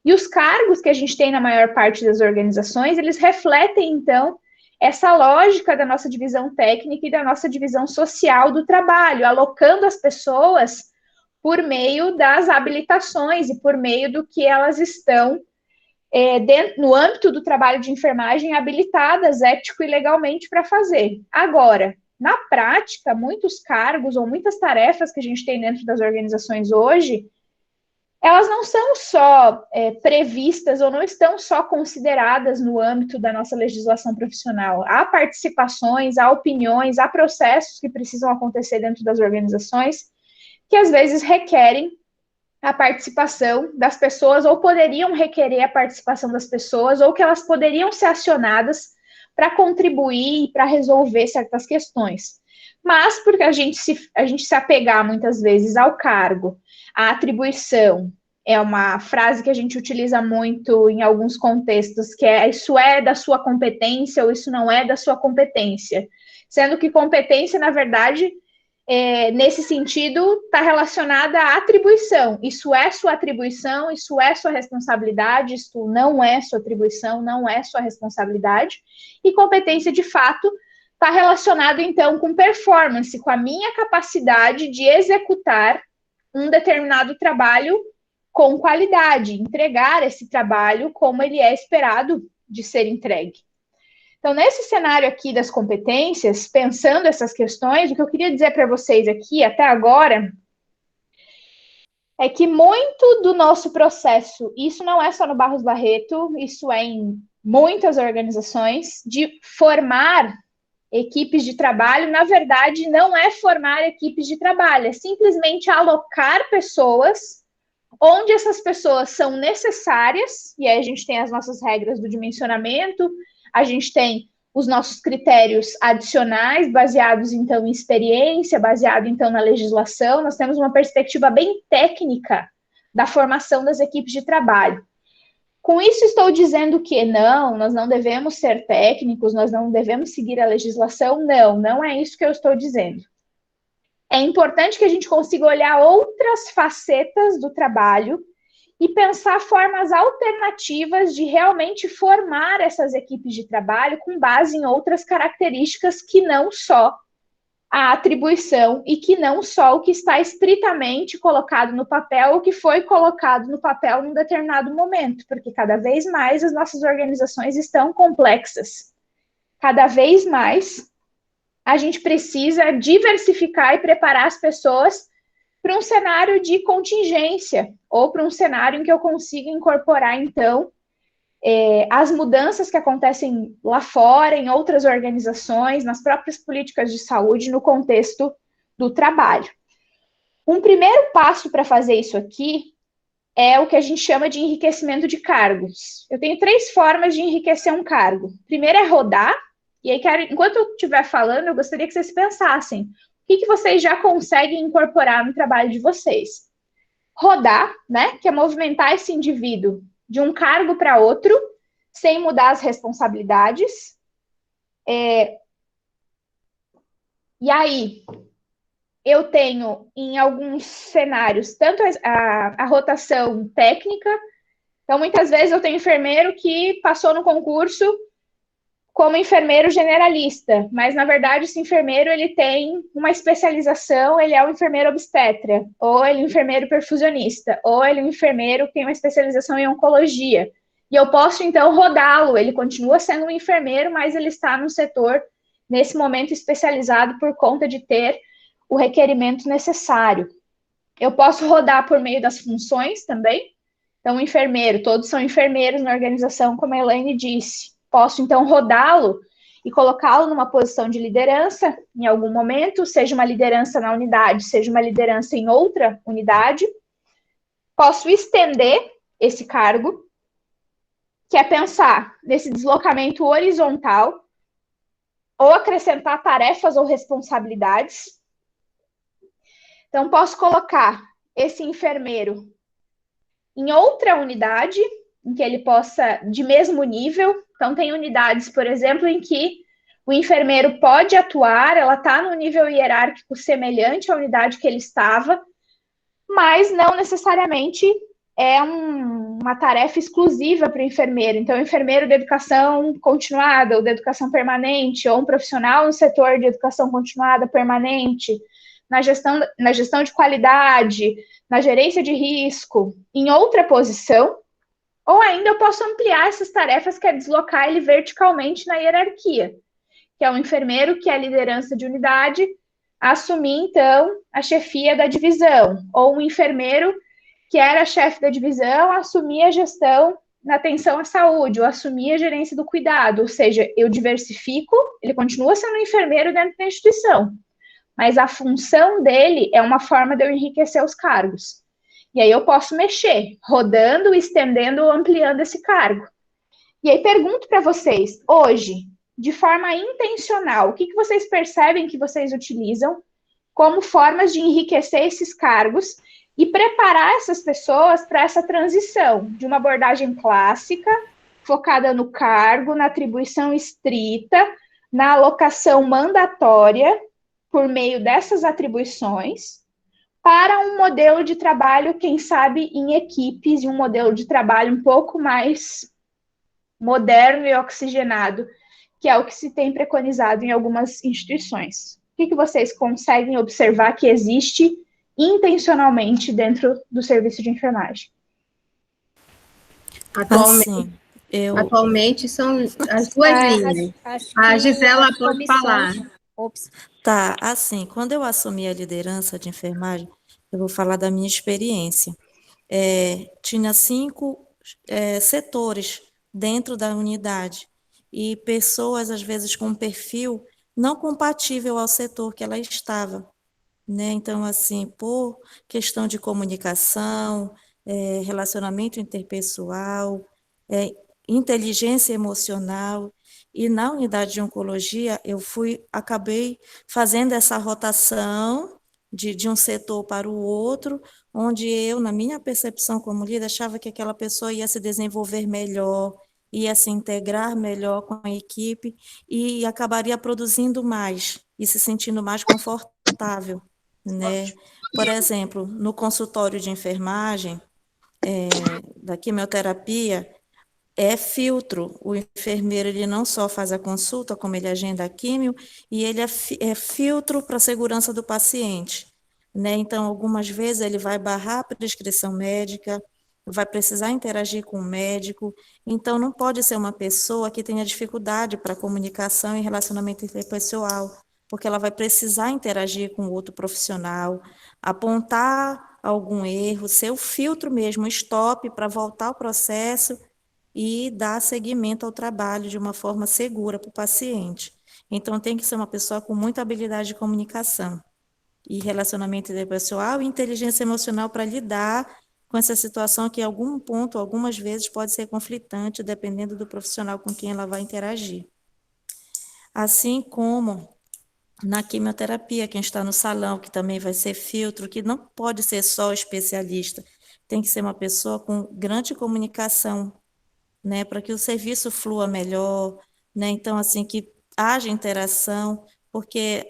E os cargos que a gente tem na maior parte das organizações, eles refletem, então, essa lógica da nossa divisão técnica e da nossa divisão social do trabalho, alocando as pessoas por meio das habilitações e por meio do que elas estão no âmbito do trabalho de enfermagem, habilitadas ético e legalmente para fazer. Agora, Na prática, muitos cargos ou muitas tarefas que a gente tem dentro das organizações hoje, elas não são só previstas ou não estão só consideradas no âmbito da nossa legislação profissional. Há participações, há opiniões, há processos que precisam acontecer dentro das organizações que às vezes requerem a participação das pessoas ou poderiam requerer a participação das pessoas ou que elas poderiam ser acionadas para contribuir e para resolver certas questões. Mas porque a gente se apegar muitas vezes ao cargo, à atribuição, é uma frase que a gente utiliza muito em alguns contextos, que é isso é da sua competência ou isso não é da sua competência. Sendo que competência, na verdade, nesse sentido, está relacionada à atribuição. Isso é sua atribuição, isso é sua responsabilidade, isso não é sua atribuição, não é sua responsabilidade. E competência, de fato, está relacionado, então, com performance, com a minha capacidade de executar um determinado trabalho com qualidade, entregar esse trabalho como ele é esperado de ser entregue. Então, nesse cenário aqui das competências, pensando essas questões, o que eu queria dizer para vocês aqui, até agora, é que muito do nosso processo, isso não é só no Barros Barreto, isso é em muitas organizações, de formar equipes de trabalho, na verdade, não é formar equipes de trabalho, é simplesmente alocar pessoas onde essas pessoas são necessárias, e aí a gente tem as nossas regras do dimensionamento, a gente tem os nossos critérios adicionais, baseados, então, em experiência, baseado, então, na legislação. Nós temos uma perspectiva bem técnica da formação das equipes de trabalho. Com isso, estou dizendo que não, nós não devemos ser técnicos, nós não devemos seguir a legislação. Não, não é isso que eu estou dizendo. É importante que a gente consiga olhar outras facetas do trabalho e pensar formas alternativas de realmente formar essas equipes de trabalho com base em outras características que não só a atribuição e que não só o que está estritamente colocado no papel ou que foi colocado no papel num determinado momento, porque cada vez mais as nossas organizações estão complexas. Cada vez mais a gente precisa diversificar e preparar as pessoas para um cenário de contingência, ou para um cenário em que eu consiga incorporar, então, as mudanças que acontecem lá fora, em outras organizações, nas próprias políticas de saúde, no contexto do trabalho. Um primeiro passo para fazer isso aqui é o que a gente chama de enriquecimento de cargos. Eu tenho 3 formas de enriquecer um cargo. Primeiro é rodar, e aí, enquanto eu estiver falando, eu gostaria que vocês pensassem o que vocês já conseguem incorporar no trabalho de vocês. Rodar, né, que é movimentar esse indivíduo de um cargo para outro, sem mudar as responsabilidades. E aí, eu tenho, em alguns cenários, tanto a rotação técnica, então, muitas vezes eu tenho enfermeiro que passou no concurso como enfermeiro generalista, mas, na verdade, esse enfermeiro, ele tem uma especialização, ele é um enfermeiro obstetra, ou ele é um enfermeiro perfusionista, ou ele é um enfermeiro que tem uma especialização em oncologia, e eu posso, então, rodá-lo, ele continua sendo um enfermeiro, mas ele está no setor, nesse momento, especializado por conta de ter o requerimento necessário. Eu posso rodar por meio das funções também, então, o enfermeiro, todos são enfermeiros na organização, como a Elaine disse. Posso, então, rodá-lo e colocá-lo numa posição de liderança em algum momento, seja uma liderança na unidade, seja uma liderança em outra unidade. Posso estender esse cargo, que é pensar nesse deslocamento horizontal, ou acrescentar tarefas ou responsabilidades. Então, posso colocar esse enfermeiro em outra unidade, em que ele possa, de mesmo nível. Então, tem unidades, por exemplo, em que o enfermeiro pode atuar, ela está no nível hierárquico semelhante à unidade que ele estava, mas não necessariamente é uma tarefa exclusiva para o enfermeiro. Então, o enfermeiro de educação continuada, ou de educação permanente, ou um profissional no setor de educação continuada permanente, na gestão de qualidade, na gerência de risco, em outra posição, ou ainda eu posso ampliar essas tarefas, que é deslocar ele verticalmente na hierarquia, que que é um enfermeiro que é a liderança de unidade, assumir, então, a chefia da divisão, ou um enfermeiro que era chefe da divisão, assumir a gestão na atenção à saúde, ou assumir a gerência do cuidado, ou seja, eu diversifico, ele continua sendo um enfermeiro dentro da instituição, mas a função dele é uma forma de eu enriquecer os cargos. E aí eu posso mexer, rodando, estendendo ou ampliando esse cargo. E aí pergunto para vocês, hoje, de forma intencional, o que vocês percebem que vocês utilizam como formas de enriquecer esses cargos e preparar essas pessoas para essa transição de uma abordagem clássica, focada no cargo, na atribuição estrita, na alocação mandatória, por meio dessas atribuições, para um modelo de trabalho, quem sabe, em equipes, e um modelo de trabalho um pouco mais moderno e oxigenado, que é o que se tem preconizado em algumas instituições. O que vocês conseguem observar que existe intencionalmente dentro do serviço de enfermagem? Atualmente são as duas linhas. A Gisela pode falar. Tá, assim, quando eu assumi a liderança de enfermagem, eu vou falar da minha experiência. Tinha 5 setores dentro da unidade, e pessoas, às vezes, com um perfil não compatível ao setor que ela estava, né? Então, assim, por questão de comunicação, relacionamento interpessoal, inteligência emocional, e na unidade de oncologia, acabei fazendo essa rotação de um setor para o outro, onde eu, na minha percepção como líder, achava que aquela pessoa ia se desenvolver melhor, ia se integrar melhor com a equipe e acabaria produzindo mais e se sentindo mais confortável, né? Por exemplo, no consultório de enfermagem, da quimioterapia, é filtro. O enfermeiro, ele não só faz a consulta, como ele agenda a químio, e ele é filtro para a segurança do paciente, né? Então, algumas vezes ele vai barrar a prescrição médica, vai precisar interagir com o médico, então não pode ser uma pessoa que tenha dificuldade para comunicação e relacionamento interpessoal, porque ela vai precisar interagir com outro profissional, apontar algum erro, ser o filtro mesmo, o stop para voltar ao processo e dar seguimento ao trabalho de uma forma segura para o paciente. Então, tem que ser uma pessoa com muita habilidade de comunicação e relacionamento interpessoal e inteligência emocional para lidar com essa situação que, em algum ponto, algumas vezes, pode ser conflitante, dependendo do profissional com quem ela vai interagir. Assim como na quimioterapia, quem está no salão, que também vai ser filtro, que não pode ser só especialista, tem que ser uma pessoa com grande comunicação, né, para que o serviço flua melhor, né, então, assim, que haja interação, porque,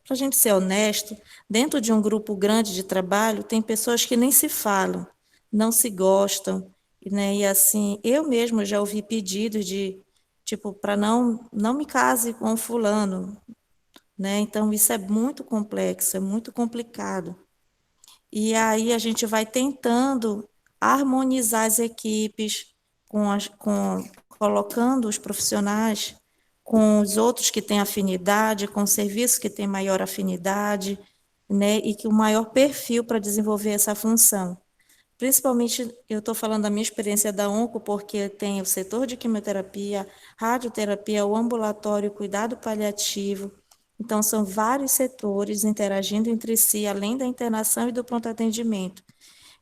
para a gente ser honesto, dentro de um grupo grande de trabalho, tem pessoas que nem se falam, não se gostam, né, e assim, eu mesmo já ouvi pedidos de, tipo, para não me case com fulano, né, então isso é muito complexo, é muito complicado, e aí a gente vai tentando harmonizar as equipes, colocando os profissionais com os outros que têm afinidade, com o serviço que tem maior afinidade, né, e que o maior perfil para desenvolver essa função. Principalmente, eu estou falando da minha experiência da onco, porque tem o setor de quimioterapia, radioterapia, o ambulatório, o cuidado paliativo. Então, são vários setores interagindo entre si, além da internação e do pronto atendimento.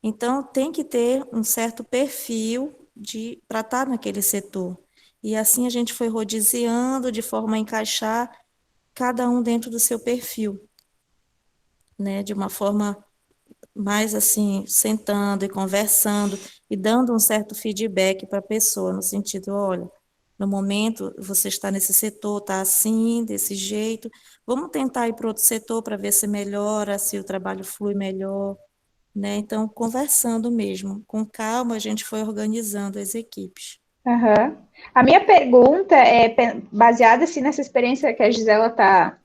Então, tem que ter um certo perfil para estar naquele setor. E assim a gente foi rodiziando de forma a encaixar cada um dentro do seu perfil, né? De uma forma mais assim, sentando e conversando e dando um certo feedback para a pessoa, no sentido, olha, no momento você está nesse setor, está assim, desse jeito, vamos tentar ir para outro setor para ver se melhora, se o trabalho flui melhor, né? Então, conversando mesmo, com calma, a gente foi organizando as equipes. Uhum. A minha pergunta é baseada assim, nessa experiência que a Gisela está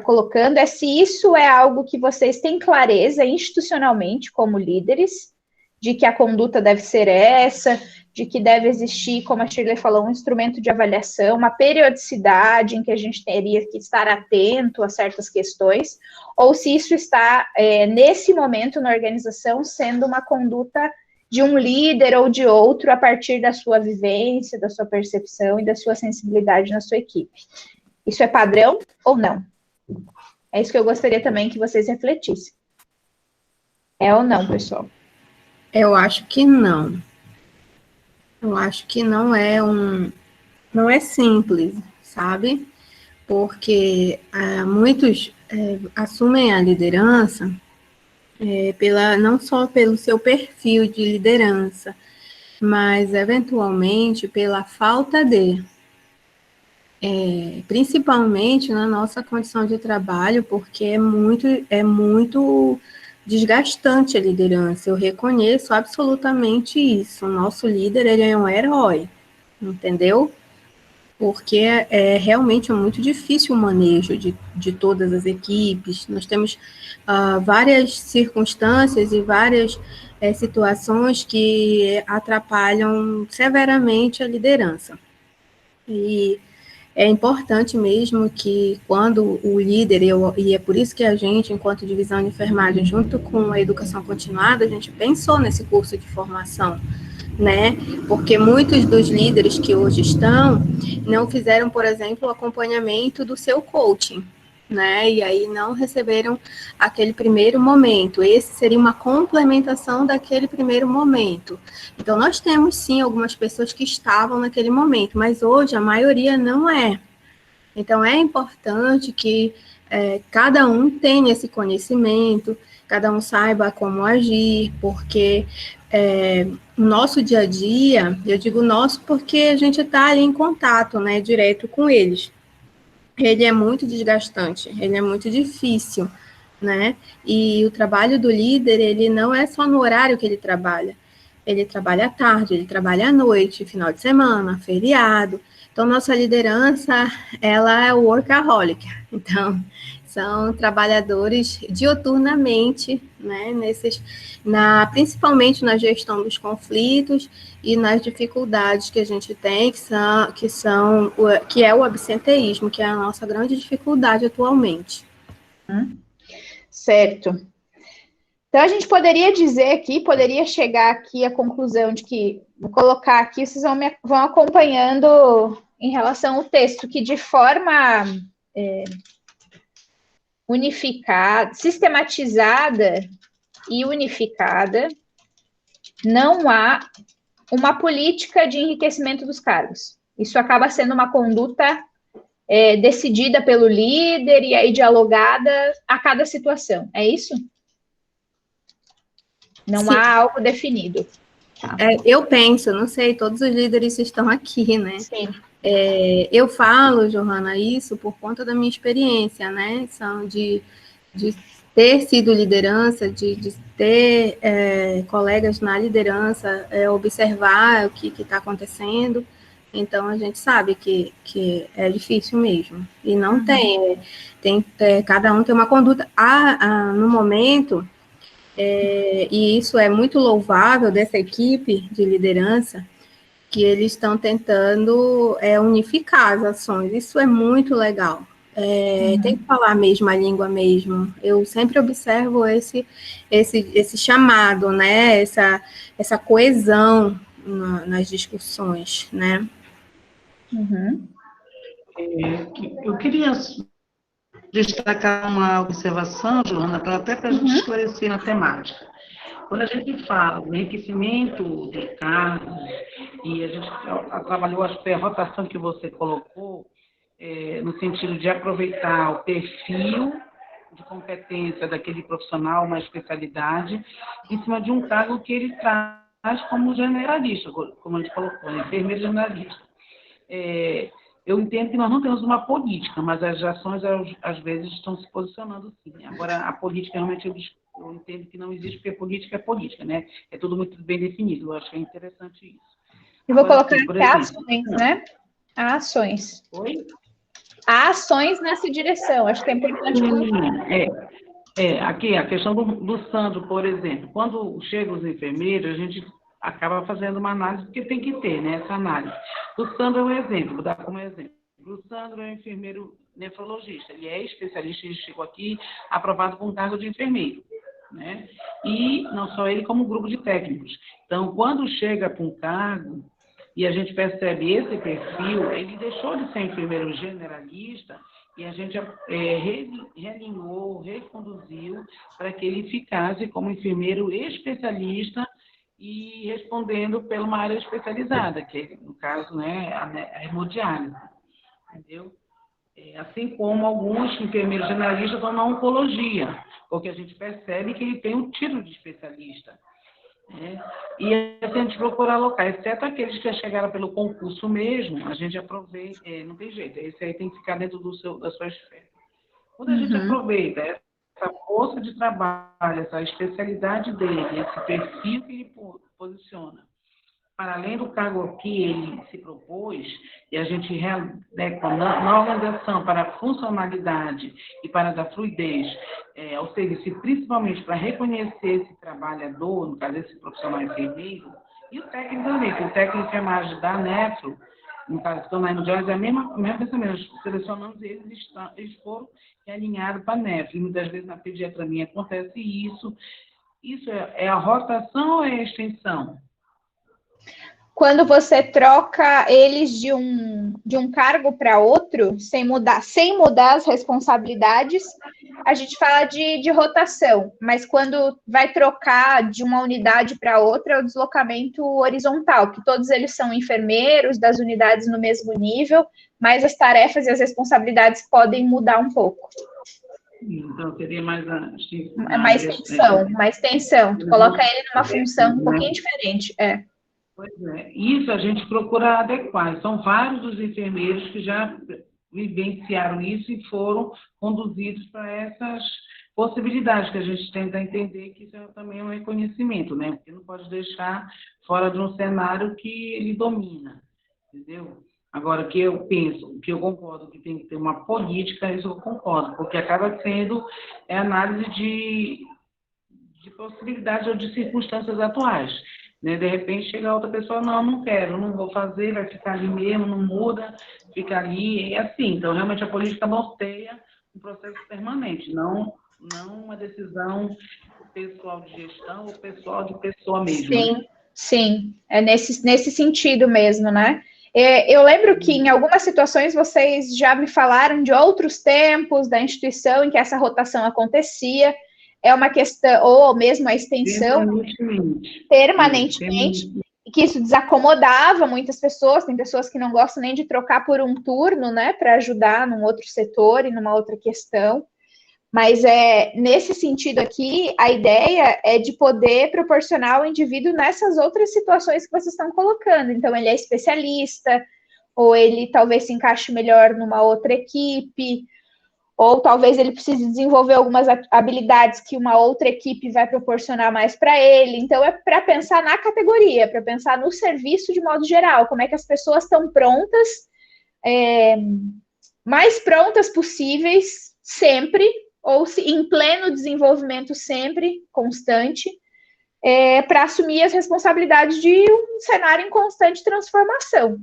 colocando, é se isso é algo que vocês têm clareza institucionalmente como líderes, de que a conduta deve ser essa, de que deve existir, como a Shirley falou, um instrumento de avaliação, uma periodicidade em que a gente teria que estar atento a certas questões, ou se isso está, nesse momento na organização, sendo uma conduta de um líder ou de outro a partir da sua vivência, da sua percepção e da sua sensibilidade na sua equipe. Isso é padrão ou não? É isso que eu gostaria também que vocês refletissem. É ou não, pessoal? Eu acho que não. Eu acho que não é simples, sabe? Porque muitos assumem a liderança não só pelo seu perfil de liderança, mas eventualmente pela falta principalmente na nossa condição de trabalho, porque é muito desgastante a liderança. Eu reconheço absolutamente isso. O nosso líder, ele é um herói, entendeu? Porque realmente muito difícil o manejo de todas as equipes. Nós temos várias circunstâncias e várias situações que atrapalham severamente a liderança. E é importante mesmo que quando o líder, e é por isso que a gente, enquanto divisão de enfermagem, junto com a educação continuada, a gente pensou nesse curso de formação, né? Porque muitos dos líderes que hoje estão não fizeram, por exemplo, o acompanhamento do seu coaching, né? E aí não receberam aquele primeiro momento. Esse seria uma complementação daquele primeiro momento. Então, nós temos, sim, algumas pessoas que estavam naquele momento, mas hoje a maioria não é. Então, é importante que cada um tenha esse conhecimento, cada um saiba como agir, porque o nosso dia a dia, eu digo nosso porque a gente está ali em contato, né, direto com eles. Ele é muito desgastante, ele é muito difícil, né? E o trabalho do líder, ele não é só no horário que ele trabalha à tarde, ele trabalha à noite, final de semana, feriado. Então, nossa liderança, ela é workaholic. Então, são trabalhadores diuturnamente, né, principalmente na gestão dos conflitos e nas dificuldades que a gente tem, que é o absenteísmo, que é a nossa grande dificuldade atualmente. Certo. Então, a gente poderia dizer aqui, poderia chegar aqui à conclusão de que, vou colocar aqui, vocês vão acompanhando em relação ao texto, que de forma unificada, sistematizada e unificada, não há uma política de enriquecimento dos cargos. Isso acaba sendo uma conduta decidida pelo líder e aí dialogada a cada situação. É isso? Não Sim. há algo definido. Tá. Eu penso, não sei, todos os líderes estão aqui, né? Sim. Eu falo, Johanna, isso por conta da minha experiência, né? De ter sido liderança, de ter colegas na liderança, observar o que está acontecendo. Então, a gente sabe que é difícil mesmo. E não tem cada um tem uma conduta. No momento, e isso é muito louvável dessa equipe de liderança, que eles estão tentando unificar as ações. Isso é muito legal. Tem que falar a mesma língua mesmo. Eu sempre observo esse chamado, né? Essa coesão nas discussões, né? Uhum. Eu queria destacar uma observação, Joana, até para a gente esclarecer na temática. Quando a gente fala do enriquecimento dos cargos, e a gente trabalhou, acho que foi a rotação que você colocou, no sentido de aproveitar o perfil de competência daquele profissional, uma especialidade, em cima de um cargo que ele traz como generalista, como a gente colocou, enfermeiro generalista. Eu entendo que nós não temos uma política, mas as ações, às vezes, estão se posicionando sim. Agora, a política, realmente, eu entendo que não existe, porque política é política, né? É tudo muito bem definido, eu acho que é interessante isso. Eu vou colocar aqui ações, né? Há ações. Oi? Há ações nessa direção, acho que é importante colocar. Aqui, a questão do Sandro, por exemplo, quando chegam os enfermeiros, a gente acaba fazendo uma análise, porque tem que ter, né, essa análise. O Sandro é um exemplo, vou dar como exemplo. O Sandro é um enfermeiro nefrologista, ele é especialista, ele chegou aqui aprovado com cargo de enfermeiro, né? E não só ele, como um grupo de técnicos. Então, quando chega para um cargo e a gente percebe esse perfil, ele deixou de ser enfermeiro generalista e a gente realinhou, reconduziu para que ele ficasse como enfermeiro especialista e respondendo pela uma área especializada, que no caso, né, a hemodiálise, entendeu? Assim como alguns enfermeiros generalistas estão na oncologia, porque a gente percebe que ele tem um título de especialista. Né? E a gente procura alocar, exceto aqueles que chegaram pelo concurso mesmo, a gente aproveita, não tem jeito, esse aí tem que ficar dentro da sua esfera. Quando a gente aproveita essa força de trabalho, essa especialidade dele, esse perfil que ele posiciona, para além do cargo que ele se propôs, e a gente readequa na organização para a funcionalidade e para dar fluidez ao serviço, principalmente para reconhecer esse trabalhador, no caso, esse profissional enfermeiro, e o técnico também, porque o técnico de enfermagem da Nefro, no caso, estão na hemodiálise, é o mesmo pensamento, selecionamos eles foram alinhados para a Nefro, e muitas vezes na pediatria acontece isso. Isso é a rotação ou é a extensão? Quando você troca eles de um cargo para outro, sem mudar as responsabilidades, a gente fala de rotação, mas quando vai trocar de uma unidade para outra, é o deslocamento horizontal, que todos eles são enfermeiros das unidades no mesmo nível, mas as tarefas e as responsabilidades podem mudar um pouco. Então, seria mais mais tensão. Tu coloca ele numa função um pouquinho diferente. Pois é. Isso a gente procura adequar. São vários os enfermeiros que já vivenciaram isso e foram conduzidos para essas possibilidades que a gente tenta entender que isso também é um reconhecimento, né? Porque não pode deixar fora de um cenário que ele domina, entendeu? Agora, que eu penso, que eu concordo que tem que ter uma política, isso eu concordo, porque acaba sendo análise de possibilidades ou de circunstâncias atuais. Né? De repente, chega outra pessoa, não quero, não vou fazer, vai ficar ali mesmo, não muda, fica ali, é assim. Então, realmente, a política norteia um processo permanente, não uma decisão pessoal de gestão ou pessoal de pessoa mesmo. Sim, é nesse sentido mesmo, né? Eu lembro que em algumas situações vocês já me falaram de outros tempos da instituição em que essa rotação acontecia, é uma questão, ou mesmo a extensão permanentemente, e que isso desacomodava muitas pessoas, tem pessoas que não gostam nem de trocar por um turno, né, para ajudar num outro setor e numa outra questão, mas nesse sentido aqui, a ideia é de poder proporcionar ao indivíduo nessas outras situações que vocês estão colocando. Então, ele é especialista, ou ele talvez se encaixe melhor numa outra equipe, ou talvez ele precise desenvolver algumas habilidades que uma outra equipe vai proporcionar mais para ele. Então, é para pensar na categoria, para pensar no serviço de modo geral, como é que as pessoas estão prontas, mais prontas possíveis, sempre, ou em pleno desenvolvimento sempre, constante, para assumir as responsabilidades de um cenário em constante transformação.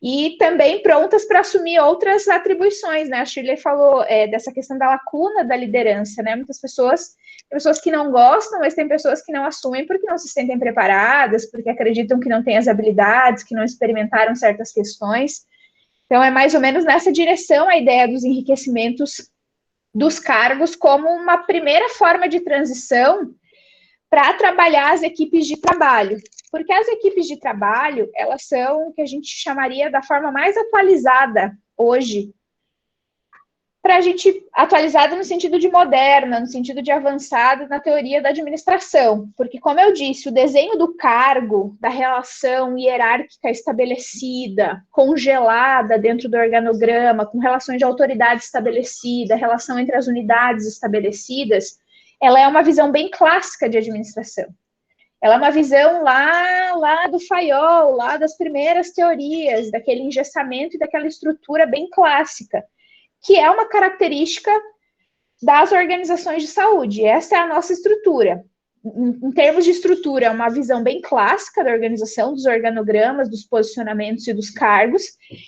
E também prontas para assumir outras atribuições, né? A Shirley falou dessa questão da lacuna da liderança, né? Muitas pessoas, tem pessoas que não gostam, mas tem pessoas que não assumem porque não se sentem preparadas, porque acreditam que não têm as habilidades, que não experimentaram certas questões. Então, é mais ou menos nessa direção a ideia dos enriquecimentos dos cargos como uma primeira forma de transição para trabalhar as equipes de trabalho. Porque as equipes de trabalho, elas são o que a gente chamaria da forma mais atualizada hoje. Para a gente, atualizada no sentido de moderna, no sentido de avançada na teoria da administração. Porque, como eu disse, o desenho do cargo, da relação hierárquica estabelecida, congelada dentro do organograma, com relações de autoridade estabelecida, relação entre as unidades estabelecidas, ela é uma visão bem clássica de administração. Ela é uma visão lá do Fayol, lá das primeiras teorias, daquele engessamento e daquela estrutura bem clássica, que é uma característica das organizações de saúde. Essa é a nossa estrutura. Em termos de estrutura, é uma visão bem clássica da organização, dos organogramas, dos posicionamentos e dos cargos,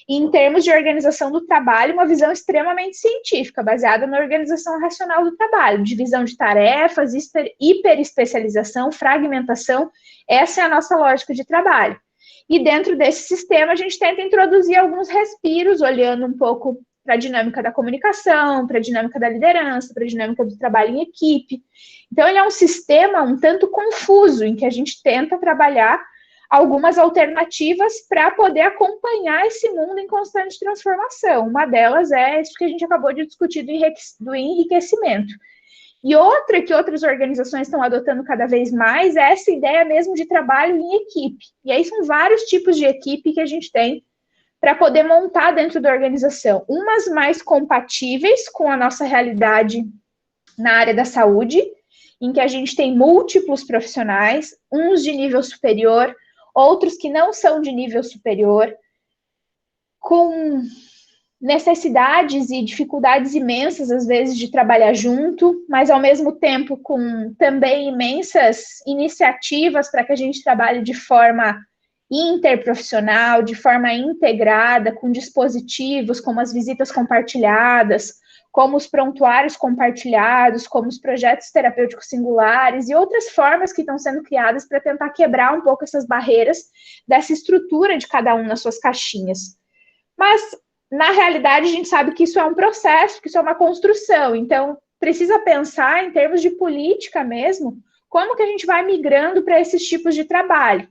e em termos de organização do trabalho, uma visão extremamente científica, baseada na organização racional do trabalho, divisão de tarefas, hiperespecialização, fragmentação, essa é a nossa lógica de trabalho. E dentro desse sistema, a gente tenta introduzir alguns respiros, olhando um pouco para a dinâmica da comunicação, para a dinâmica da liderança, para a dinâmica do trabalho em equipe. Então, ele é um sistema um tanto confuso, em que a gente tenta trabalhar algumas alternativas para poder acompanhar esse mundo em constante transformação. Uma delas é isso que a gente acabou de discutir do enriquecimento. E outra que outras organizações estão adotando cada vez mais é essa ideia mesmo de trabalho em equipe. E aí são vários tipos de equipe que a gente tem para poder montar dentro da organização. Umas mais compatíveis com a nossa realidade na área da saúde, em que a gente tem múltiplos profissionais, uns de nível superior, outros que não são de nível superior, com necessidades e dificuldades imensas, às vezes, de trabalhar junto, mas, ao mesmo tempo, com também imensas iniciativas para que a gente trabalhe de forma interprofissional, de forma integrada, com dispositivos como as visitas compartilhadas, como os prontuários compartilhados, como os projetos terapêuticos singulares e outras formas que estão sendo criadas para tentar quebrar um pouco essas barreiras dessa estrutura de cada um nas suas caixinhas. Mas, na realidade, a gente sabe que isso é um processo, que isso é uma construção, então precisa pensar em termos de política mesmo, como que a gente vai migrando para esses tipos de trabalho.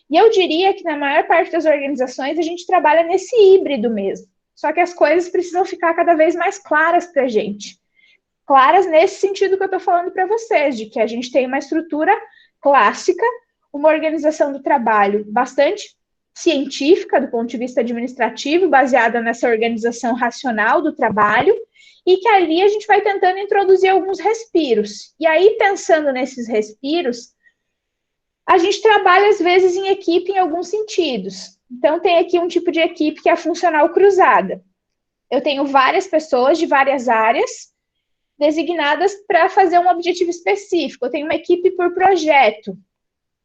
E eu diria que na maior parte das organizações a gente trabalha nesse híbrido mesmo. Só que as coisas precisam ficar cada vez mais claras para a gente. Claras nesse sentido que eu estou falando para vocês, de que a gente tem uma estrutura clássica, uma organização do trabalho bastante científica do ponto de vista administrativo, baseada nessa organização racional do trabalho, e que ali a gente vai tentando introduzir alguns respiros. E aí, pensando nesses respiros, a gente trabalha, às vezes, em equipe em alguns sentidos. Então, tem aqui um tipo de equipe que é a funcional cruzada. Eu tenho várias pessoas de várias áreas designadas para fazer um objetivo específico. Eu tenho uma equipe por projeto.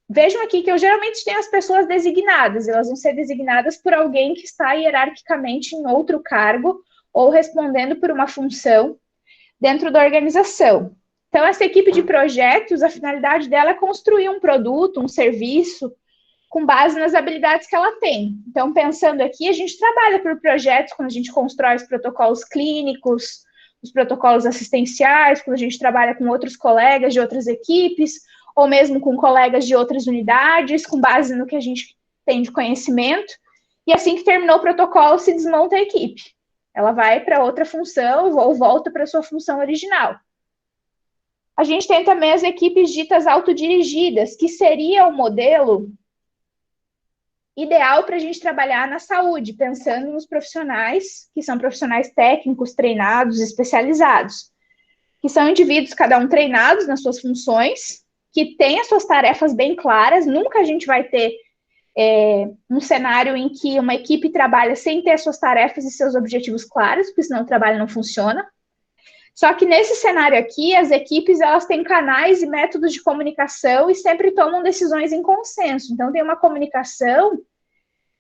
Vejam aqui que eu geralmente tenho as pessoas designadas. Elas vão ser designadas por alguém que está hierarquicamente em outro cargo ou respondendo por uma função dentro da organização. Então, essa equipe de projetos, a finalidade dela é construir um produto, um serviço, com base nas habilidades que ela tem. Então, pensando aqui, a gente trabalha por projetos quando a gente constrói os protocolos clínicos, os protocolos assistenciais, quando a gente trabalha com outros colegas de outras equipes, ou mesmo com colegas de outras unidades, com base no que a gente tem de conhecimento. E assim que terminou o protocolo, se desmonta a equipe. Ela vai para outra função ou volta para a sua função original. A gente tem também as equipes ditas autodirigidas, que seria o modelo ideal para a gente trabalhar na saúde, pensando nos profissionais, que são profissionais técnicos, treinados, especializados, que são indivíduos, cada um treinados nas suas funções, que têm as suas tarefas bem claras. Nunca a gente vai ter um cenário em que uma equipe trabalha sem ter as suas tarefas e seus objetivos claros, porque senão o trabalho não funciona. Só que nesse cenário aqui, as equipes elas têm canais e métodos de comunicação e sempre tomam decisões em consenso. Então, tem uma comunicação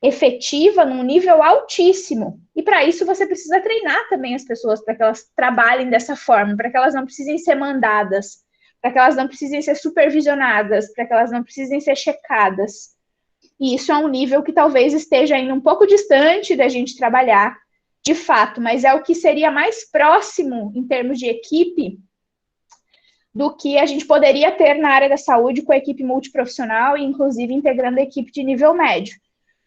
efetiva num nível altíssimo. E para isso, você precisa treinar também as pessoas para que elas trabalhem dessa forma, para que elas não precisem ser mandadas, para que elas não precisem ser supervisionadas, para que elas não precisem ser checadas. E isso é um nível que talvez esteja ainda um pouco distante da gente trabalhar, de fato, mas é o que seria mais próximo, em termos de equipe, do que a gente poderia ter na área da saúde com a equipe multiprofissional e, inclusive, integrando a equipe de nível médio.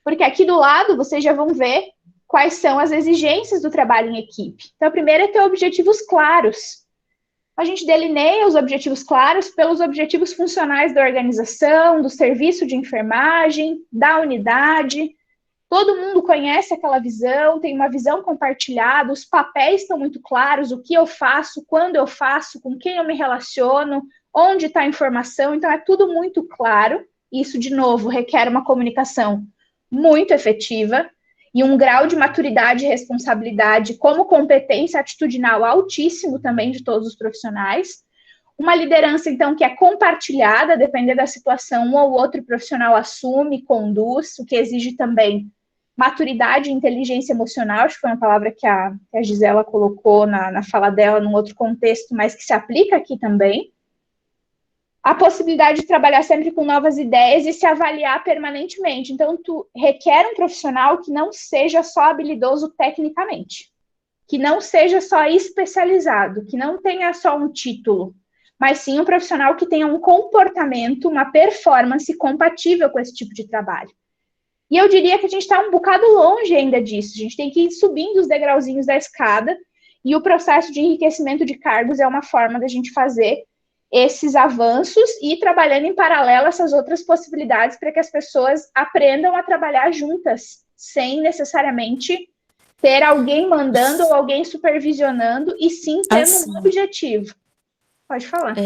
Porque aqui do lado, vocês já vão ver quais são as exigências do trabalho em equipe. Então, a primeira é ter objetivos claros. A gente delineia os objetivos claros pelos objetivos funcionais da organização, do serviço de enfermagem, da unidade. Todo mundo conhece aquela visão, tem uma visão compartilhada, os papéis estão muito claros, o que eu faço, quando eu faço, com quem eu me relaciono, onde está a informação, então é tudo muito claro. Isso, de novo, requer uma comunicação muito efetiva. e um grau de maturidade e responsabilidade como competência atitudinal altíssimo também de todos os profissionais. Uma liderança, então, que é compartilhada, dependendo da situação, um ou outro profissional assume, conduz, o que exige também maturidade e inteligência emocional, acho que foi uma palavra que a Gisela colocou na fala dela, num outro contexto, mas que se aplica aqui também. A possibilidade de trabalhar sempre com novas ideias e se avaliar permanentemente. Então, tu requer um profissional que não seja só habilidoso tecnicamente, que não seja só especializado, que não tenha só um título, mas sim um profissional que tenha um comportamento, uma performance compatível com esse tipo de trabalho. E eu diria que a gente está um bocado longe ainda disso, a gente tem que ir subindo os degrauzinhos da escada, e o processo de enriquecimento de cargos é uma forma da gente fazer esses avanços e trabalhando em paralelo essas outras possibilidades para que as pessoas aprendam a trabalhar juntas, sem necessariamente ter alguém mandando ou alguém supervisionando, e sim tendo um objetivo. Pode falar.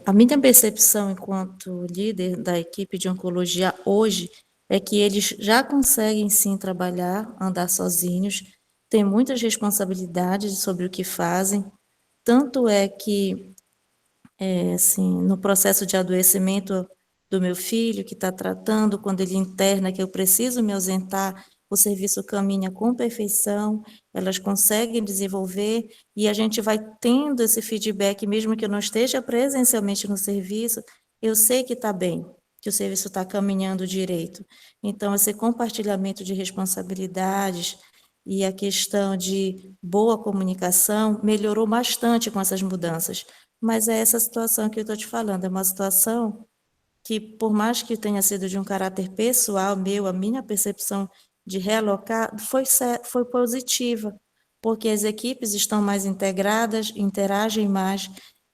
A minha percepção enquanto líder da equipe de oncologia hoje é que eles já conseguem sim trabalhar, andar sozinhos, têm muitas responsabilidades sobre o que fazem, tanto é que, assim, no processo de adoecimento do meu filho, que está tratando, quando ele interna, que eu preciso me ausentar, o serviço caminha com perfeição, elas conseguem desenvolver, e a gente vai tendo esse feedback, mesmo que eu não esteja presencialmente no serviço, eu sei que está bem, que o serviço está caminhando direito. Então, esse compartilhamento de responsabilidades e a questão de boa comunicação melhorou bastante com essas mudanças. Mas é essa situação que eu estou te falando, é uma situação que, por mais que tenha sido de um caráter pessoal meu, a minha percepção de realocar foi positiva, porque as equipes estão mais integradas, interagem mais,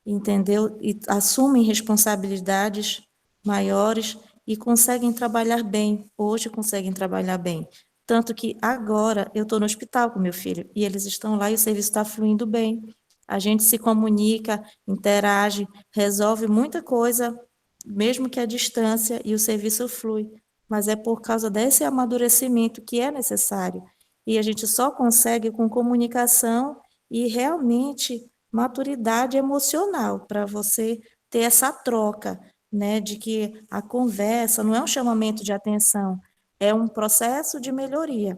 entendeu? E assumem responsabilidades maiores e conseguem trabalhar bem, hoje conseguem trabalhar bem. Tanto que agora eu estou no hospital com meu filho, e eles estão lá e o serviço está fluindo bem. A gente se comunica, interage, resolve muita coisa, mesmo que à distância, e o serviço flui. Mas é por causa desse amadurecimento que é necessário. E a gente só consegue com comunicação e realmente maturidade emocional, para você ter essa troca, né, de que a conversa não é um chamamento de atenção, é um processo de melhoria,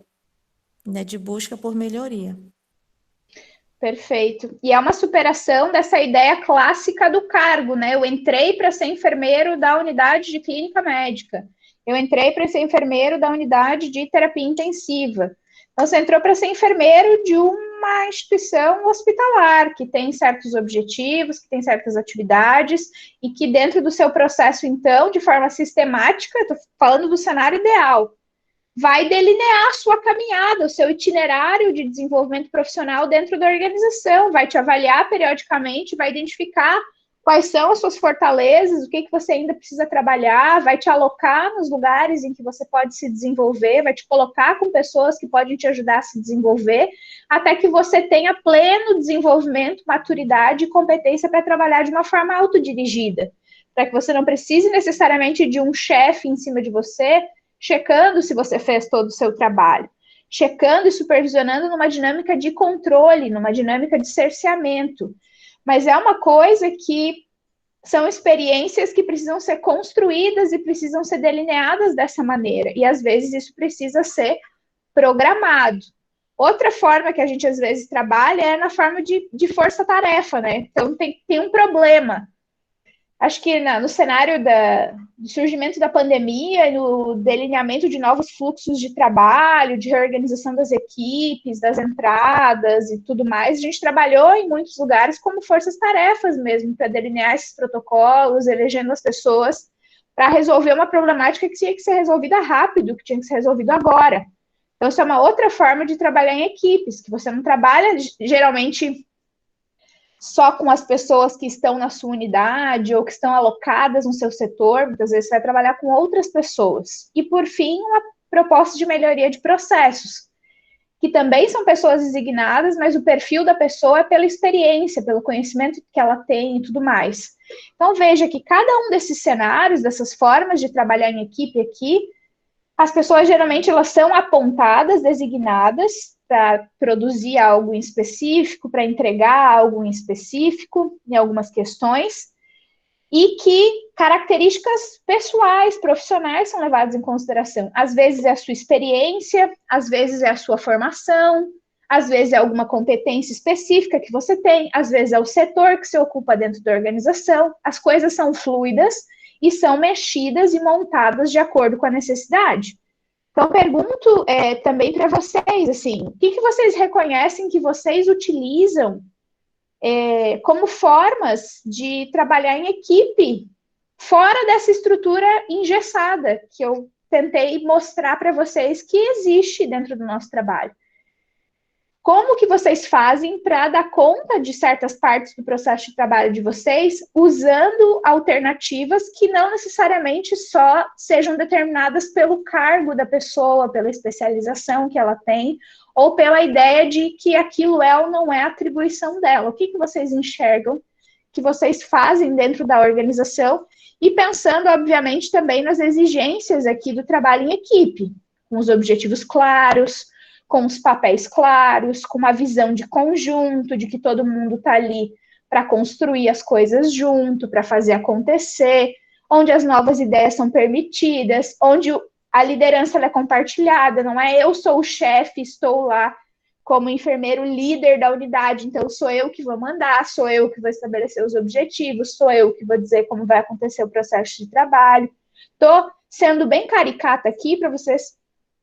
né, de busca por melhoria. Perfeito. E é uma superação dessa ideia clássica do cargo, né? Eu entrei para ser enfermeiro da unidade de clínica médica. Eu entrei para ser enfermeiro da unidade de terapia intensiva. Então, você entrou para ser enfermeiro de uma instituição hospitalar, que tem certos objetivos, que tem certas atividades, e que dentro do seu processo, então, de forma sistemática, estou falando do cenário ideal, vai delinear a sua caminhada, o seu itinerário de desenvolvimento profissional dentro da organização, vai te avaliar periodicamente, vai identificar quais são as suas fortalezas, o que você ainda precisa trabalhar, vai te alocar nos lugares em que você pode se desenvolver, vai te colocar com pessoas que podem te ajudar a se desenvolver, até que você tenha pleno desenvolvimento, maturidade e competência para trabalhar de uma forma autodirigida, para que você não precise necessariamente de um chefe em cima de você, checando se você fez todo o seu trabalho, checando e supervisionando numa dinâmica de controle, numa dinâmica de cerceamento. Mas é uma coisa que são experiências que precisam ser construídas e precisam ser delineadas dessa maneira, e às vezes isso precisa ser programado. Outra forma que a gente às vezes trabalha é na forma de força-tarefa, né? Então tem um problema. Acho que no cenário do surgimento da pandemia e no delineamento de novos fluxos de trabalho, de reorganização das equipes, das entradas e tudo mais, a gente trabalhou em muitos lugares como forças-tarefas mesmo, para delinear esses protocolos, elegendo as pessoas para resolver uma problemática que tinha que ser resolvida rápido, que tinha que ser resolvido agora. Então, isso é uma outra forma de trabalhar em equipes, que você não trabalha geralmente só com as pessoas que estão na sua unidade ou que estão alocadas no seu setor, muitas vezes você vai trabalhar com outras pessoas. E, por fim, uma proposta de melhoria de processos, que também são pessoas designadas, mas o perfil da pessoa é pela experiência, pelo conhecimento que ela tem e tudo mais. Então, veja que cada um desses cenários, dessas formas de trabalhar em equipe aqui, As pessoas, geralmente, elas são apontadas, designadas para produzir algo em específico, para entregar algo em específico, em algumas questões, e que características pessoais, profissionais são levadas em consideração. Às vezes é a sua experiência, às vezes é a sua formação, às vezes é alguma competência específica que você tem, às vezes é o setor que você ocupa dentro da organização. As coisas são fluidas e são mexidas e montadas de acordo com a necessidade. Então, pergunto também para vocês, assim, o que vocês reconhecem que vocês utilizam como formas de trabalhar em equipe, fora dessa estrutura engessada, que eu tentei mostrar para vocês que existe dentro do nosso trabalho. Como que vocês fazem para dar conta de certas partes do processo de trabalho de vocês, usando alternativas que não necessariamente só sejam determinadas pelo cargo da pessoa, pela especialização que ela tem, ou pela ideia de que aquilo é ou não é atribuição dela? O que vocês enxergam que vocês fazem dentro da organização? E pensando, obviamente, também nas exigências aqui do trabalho em equipe, com os objetivos claros, com os papéis claros, com uma visão de conjunto, de que todo mundo está ali para construir as coisas junto, para fazer acontecer, onde as novas ideias são permitidas, onde a liderança é compartilhada, não é eu sou o chefe, estou lá como enfermeiro líder da unidade, então sou eu que vou mandar, sou eu que vou estabelecer os objetivos, sou eu que vou dizer como vai acontecer o processo de trabalho. Estou sendo bem caricata aqui para vocês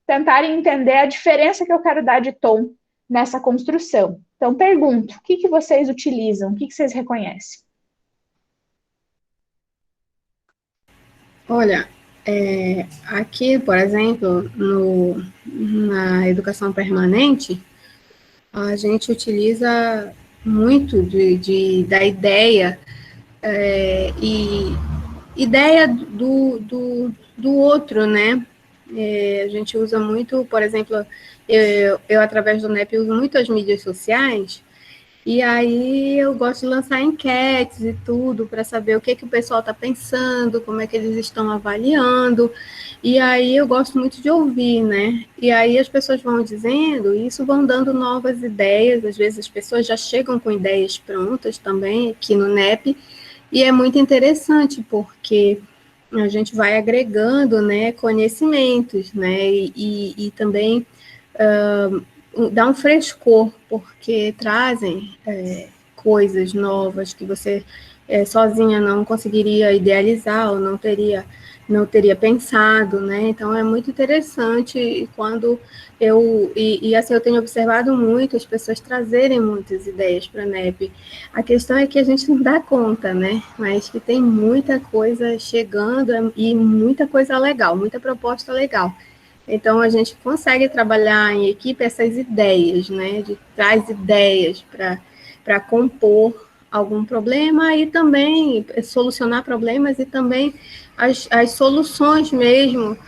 tentarem entender a diferença que eu quero dar de tom nessa construção. Então, pergunto, o que vocês utilizam? O que vocês reconhecem? Olha, aqui, por exemplo, na educação permanente, a gente utiliza muito da ideia e ideia do outro, né? A gente usa muito, por exemplo, eu através do NEP uso muito as mídias sociais, e aí eu gosto de lançar enquetes e tudo, para saber o que o pessoal está pensando, como é que eles estão avaliando, e aí eu gosto muito de ouvir, né? E aí as pessoas vão dizendo, e isso vão dando novas ideias, às vezes as pessoas já chegam com ideias prontas também aqui no NEP, e é muito interessante, porque a gente vai agregando, né, conhecimentos, né, e também dá um frescor, porque trazem coisas novas que você sozinha não conseguiria idealizar ou não teria pensado, né? Então é muito interessante quando assim, eu tenho observado muito as pessoas trazerem muitas ideias para a NEP. A questão é que a gente não dá conta, né? Mas que tem muita coisa chegando e muita coisa legal, muita proposta legal. Então, a gente consegue trabalhar em equipe essas ideias, né? Traz ideias para compor algum problema e também solucionar problemas e também as soluções mesmo.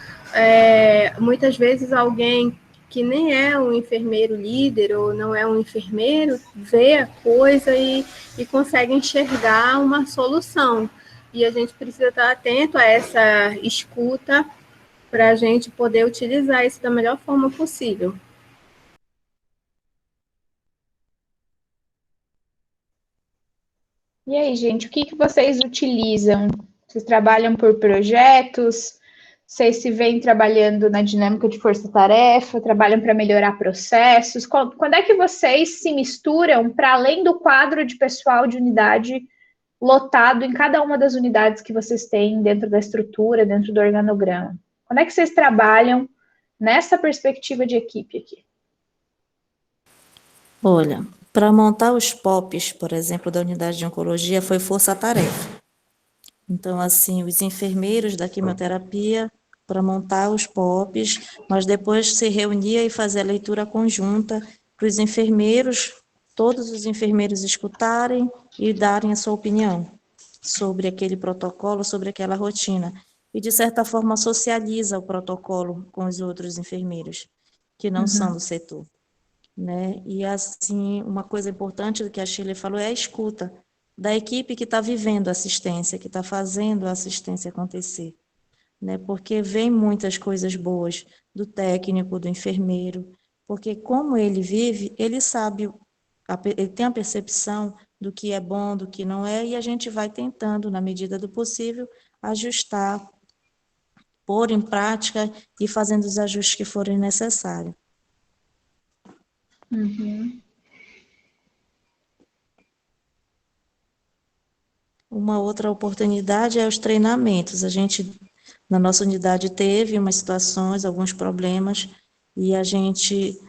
Muitas vezes alguém que nem é um enfermeiro líder ou não é um enfermeiro vê a coisa e consegue enxergar uma solução. E a gente precisa estar atento a essa escuta para a gente poder utilizar isso da melhor forma possível. E aí, gente, o que vocês utilizam? Vocês trabalham por projetos? Vocês se veem trabalhando na dinâmica de força-tarefa? Trabalham para melhorar processos? Quando é que vocês se misturam para além do quadro de pessoal de unidade lotado em cada uma das unidades que vocês têm dentro da estrutura, dentro do organograma? Quando é que vocês trabalham nessa perspectiva de equipe aqui? Olha, para montar os POPs, por exemplo, da unidade de oncologia, foi força-tarefa. Então, assim, os enfermeiros da quimioterapia, para montar os POPs, mas depois se reunia e fazia a leitura conjunta para os enfermeiros, todos os enfermeiros escutarem e darem a sua opinião sobre aquele protocolo, sobre aquela rotina. E, de certa forma, socializa o protocolo com os outros enfermeiros, que não são do setor. Né? E, assim, uma coisa importante do que a Shirley falou é a escuta da equipe que está vivendo a assistência, que está fazendo a assistência acontecer. né? Porque vem muitas coisas boas do técnico, do enfermeiro, porque como ele vive, ele sabe, ele tem a percepção do que é bom, do que não é, e a gente vai tentando, na medida do possível, ajustar, pôr em prática e fazendo os ajustes que forem necessários. Uhum. Uma outra oportunidade é os treinamentos. A gente, na nossa unidade, teve umas situações, alguns problemas, e a gente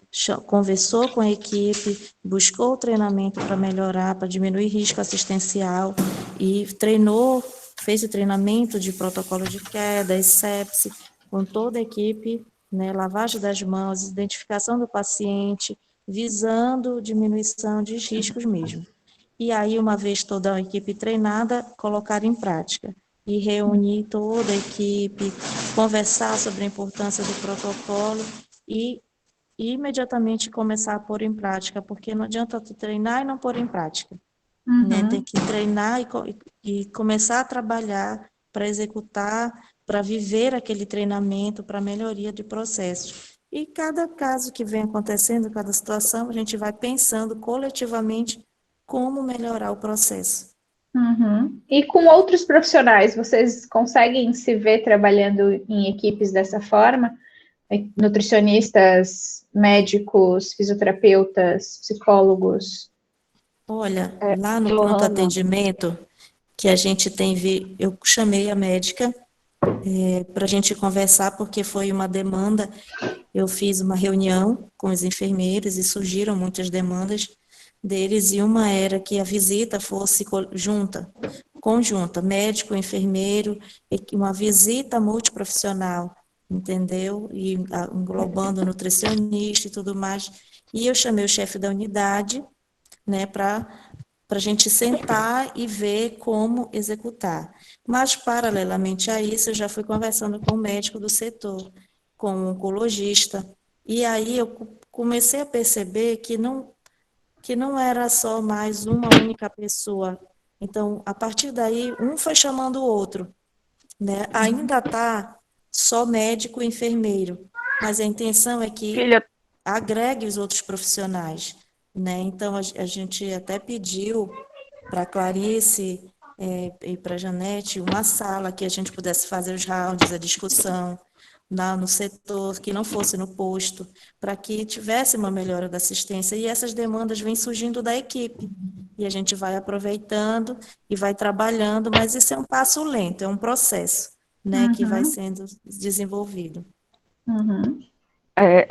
conversou com a equipe, buscou o treinamento para melhorar, para diminuir risco assistencial, e treinou, fez o treinamento de protocolo de queda, sepse, com toda a equipe, né, lavagem das mãos, identificação do paciente, visando diminuição de riscos mesmo. E aí, uma vez toda a equipe treinada, colocar em prática. E reunir toda a equipe, conversar sobre a importância do protocolo e imediatamente começar a pôr em prática, porque não adianta tu treinar e não pôr em prática. Né? Tem que treinar e começar a trabalhar para executar, para viver aquele treinamento, para melhoria de processos. E cada caso que vem acontecendo, cada situação, a gente vai pensando coletivamente como melhorar o processo. Uhum. E com outros profissionais, vocês conseguem se ver trabalhando em equipes dessa forma? Nutricionistas, médicos, fisioterapeutas, psicólogos? Olha, lá no pronto Johanna, atendimento que a gente tem, eu chamei a médica para a gente conversar, porque foi uma demanda. Eu fiz uma reunião com os enfermeiros e surgiram muitas demandas deles, e uma era que a visita fosse conjunta, médico, enfermeiro, uma visita multiprofissional, entendeu? E englobando nutricionista e tudo mais. E eu chamei o chefe da unidade, né, para a gente sentar e ver como executar. Mas, paralelamente a isso, eu já fui conversando com o médico do setor, com o oncologista, e aí eu comecei a perceber que não era só mais uma única pessoa. Então, a partir daí, um foi chamando o outro, né? Ainda está só médico e enfermeiro, mas a intenção é que filha, agregue os outros profissionais, né? Então, a gente até pediu para a Clarice e para a Janete uma sala que a gente pudesse fazer os rounds, a discussão no setor, que não fosse no posto, para que tivesse uma melhora da assistência. E essas demandas vêm surgindo da equipe, e a gente vai aproveitando e vai trabalhando, mas isso é um passo lento, é um processo, né, que vai sendo desenvolvido.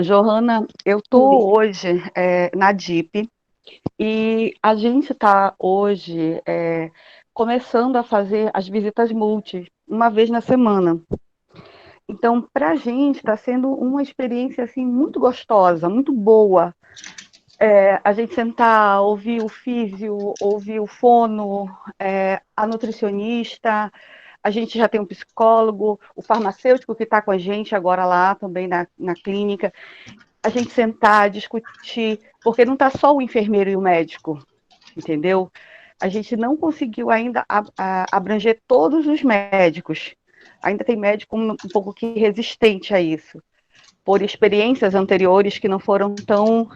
Johanna, eu estou hoje na DIP e a gente está hoje começando a fazer as visitas multi uma vez na semana. Então, para a gente está sendo uma experiência assim muito gostosa, muito boa. A gente sentar, ouvir o físio, ouvir o fono, a nutricionista. A gente já tem um psicólogo, o farmacêutico que está com a gente agora lá também na clínica. A gente sentar, discutir, porque não está só o enfermeiro e o médico, entendeu? A gente não conseguiu ainda abranger todos os médicos. Ainda tem médico um pouco que resistente a isso, por experiências anteriores que não foram tão...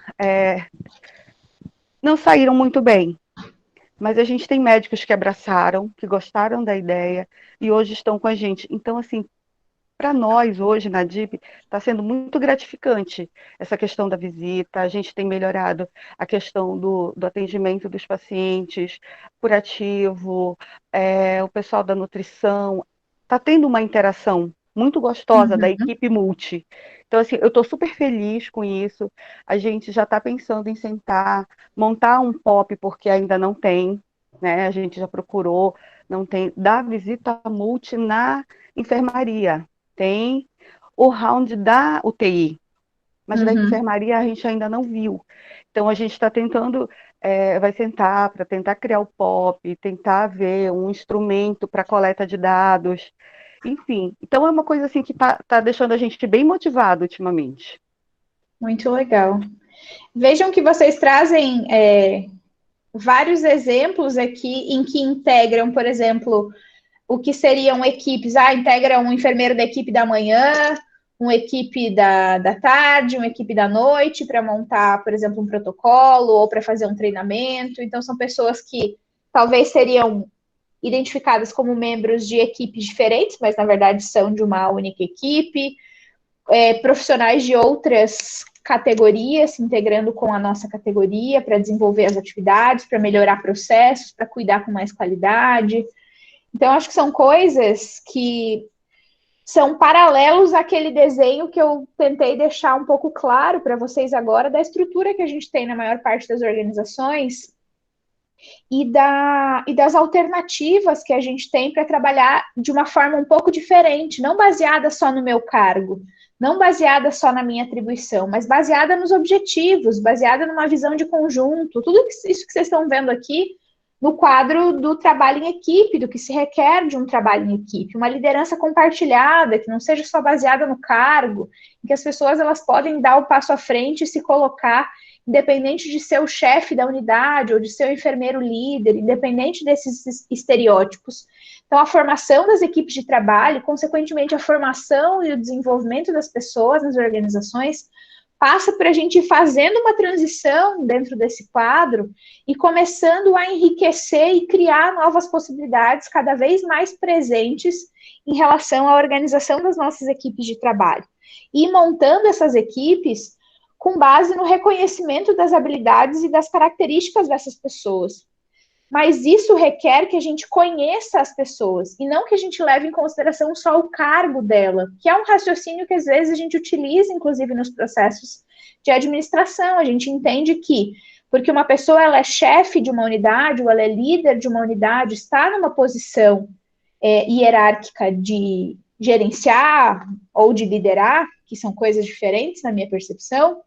não saíram muito bem. Mas a gente tem médicos que abraçaram, que gostaram da ideia e hoje estão com a gente. Então, assim, para nós hoje na DIP está sendo muito gratificante essa questão da visita. A gente tem melhorado a questão do atendimento dos pacientes, curativo, o pessoal da nutrição. Está tendo uma interação muito gostosa da equipe multi. Então, assim, eu estou super feliz com isso. A gente já está pensando em sentar, montar um POP, porque ainda não tem, né? A gente já procurou, não tem, dar visita multi na enfermaria. Tem o round da UTI, mas da enfermaria a gente ainda não viu. Então, a gente está tentando, vai sentar para tentar criar o POP, tentar ver um instrumento para coleta de dados, enfim. Então, é uma coisa assim que tá deixando a gente bem motivado ultimamente. Muito legal. Vejam que vocês trazem vários exemplos aqui em que integram, por exemplo, o que seriam equipes, integra um enfermeiro da equipe da manhã, uma equipe da tarde, uma equipe da noite, para montar, por exemplo, um protocolo ou para fazer um treinamento. Então, são pessoas que talvez seriam identificadas como membros de equipes diferentes, mas na verdade são de uma única equipe, profissionais de outras categorias se integrando com a nossa categoria para desenvolver as atividades, para melhorar processos, para cuidar com mais qualidade. Então, acho que são coisas que são paralelos àquele desenho que eu tentei deixar um pouco claro para vocês agora, da estrutura que a gente tem na maior parte das organizações e das alternativas que a gente tem para trabalhar de uma forma um pouco diferente, não baseada só no meu cargo, não baseada só na minha atribuição, mas baseada nos objetivos, baseada numa visão de conjunto, tudo isso que vocês estão vendo aqui no quadro do trabalho em equipe, do que se requer de um trabalho em equipe, uma liderança compartilhada, que não seja só baseada no cargo, em que as pessoas elas podem dar o passo à frente e se colocar, independente de ser o chefe da unidade ou de ser o enfermeiro líder, independente desses estereótipos. Então, a formação das equipes de trabalho, consequentemente, a formação e o desenvolvimento das pessoas nas organizações, passa por a gente ir fazendo uma transição dentro desse quadro e começando a enriquecer e criar novas possibilidades cada vez mais presentes em relação à organização das nossas equipes de trabalho. E montando essas equipes com base no reconhecimento das habilidades e das características dessas pessoas. Mas isso requer que a gente conheça as pessoas e não que a gente leve em consideração só o cargo dela, que é um raciocínio que às vezes a gente utiliza, inclusive, nos processos de administração. A gente entende que, porque uma pessoa ela é chefe de uma unidade ou ela é líder de uma unidade, está numa posição hierárquica de gerenciar ou de liderar, que são coisas diferentes na minha percepção,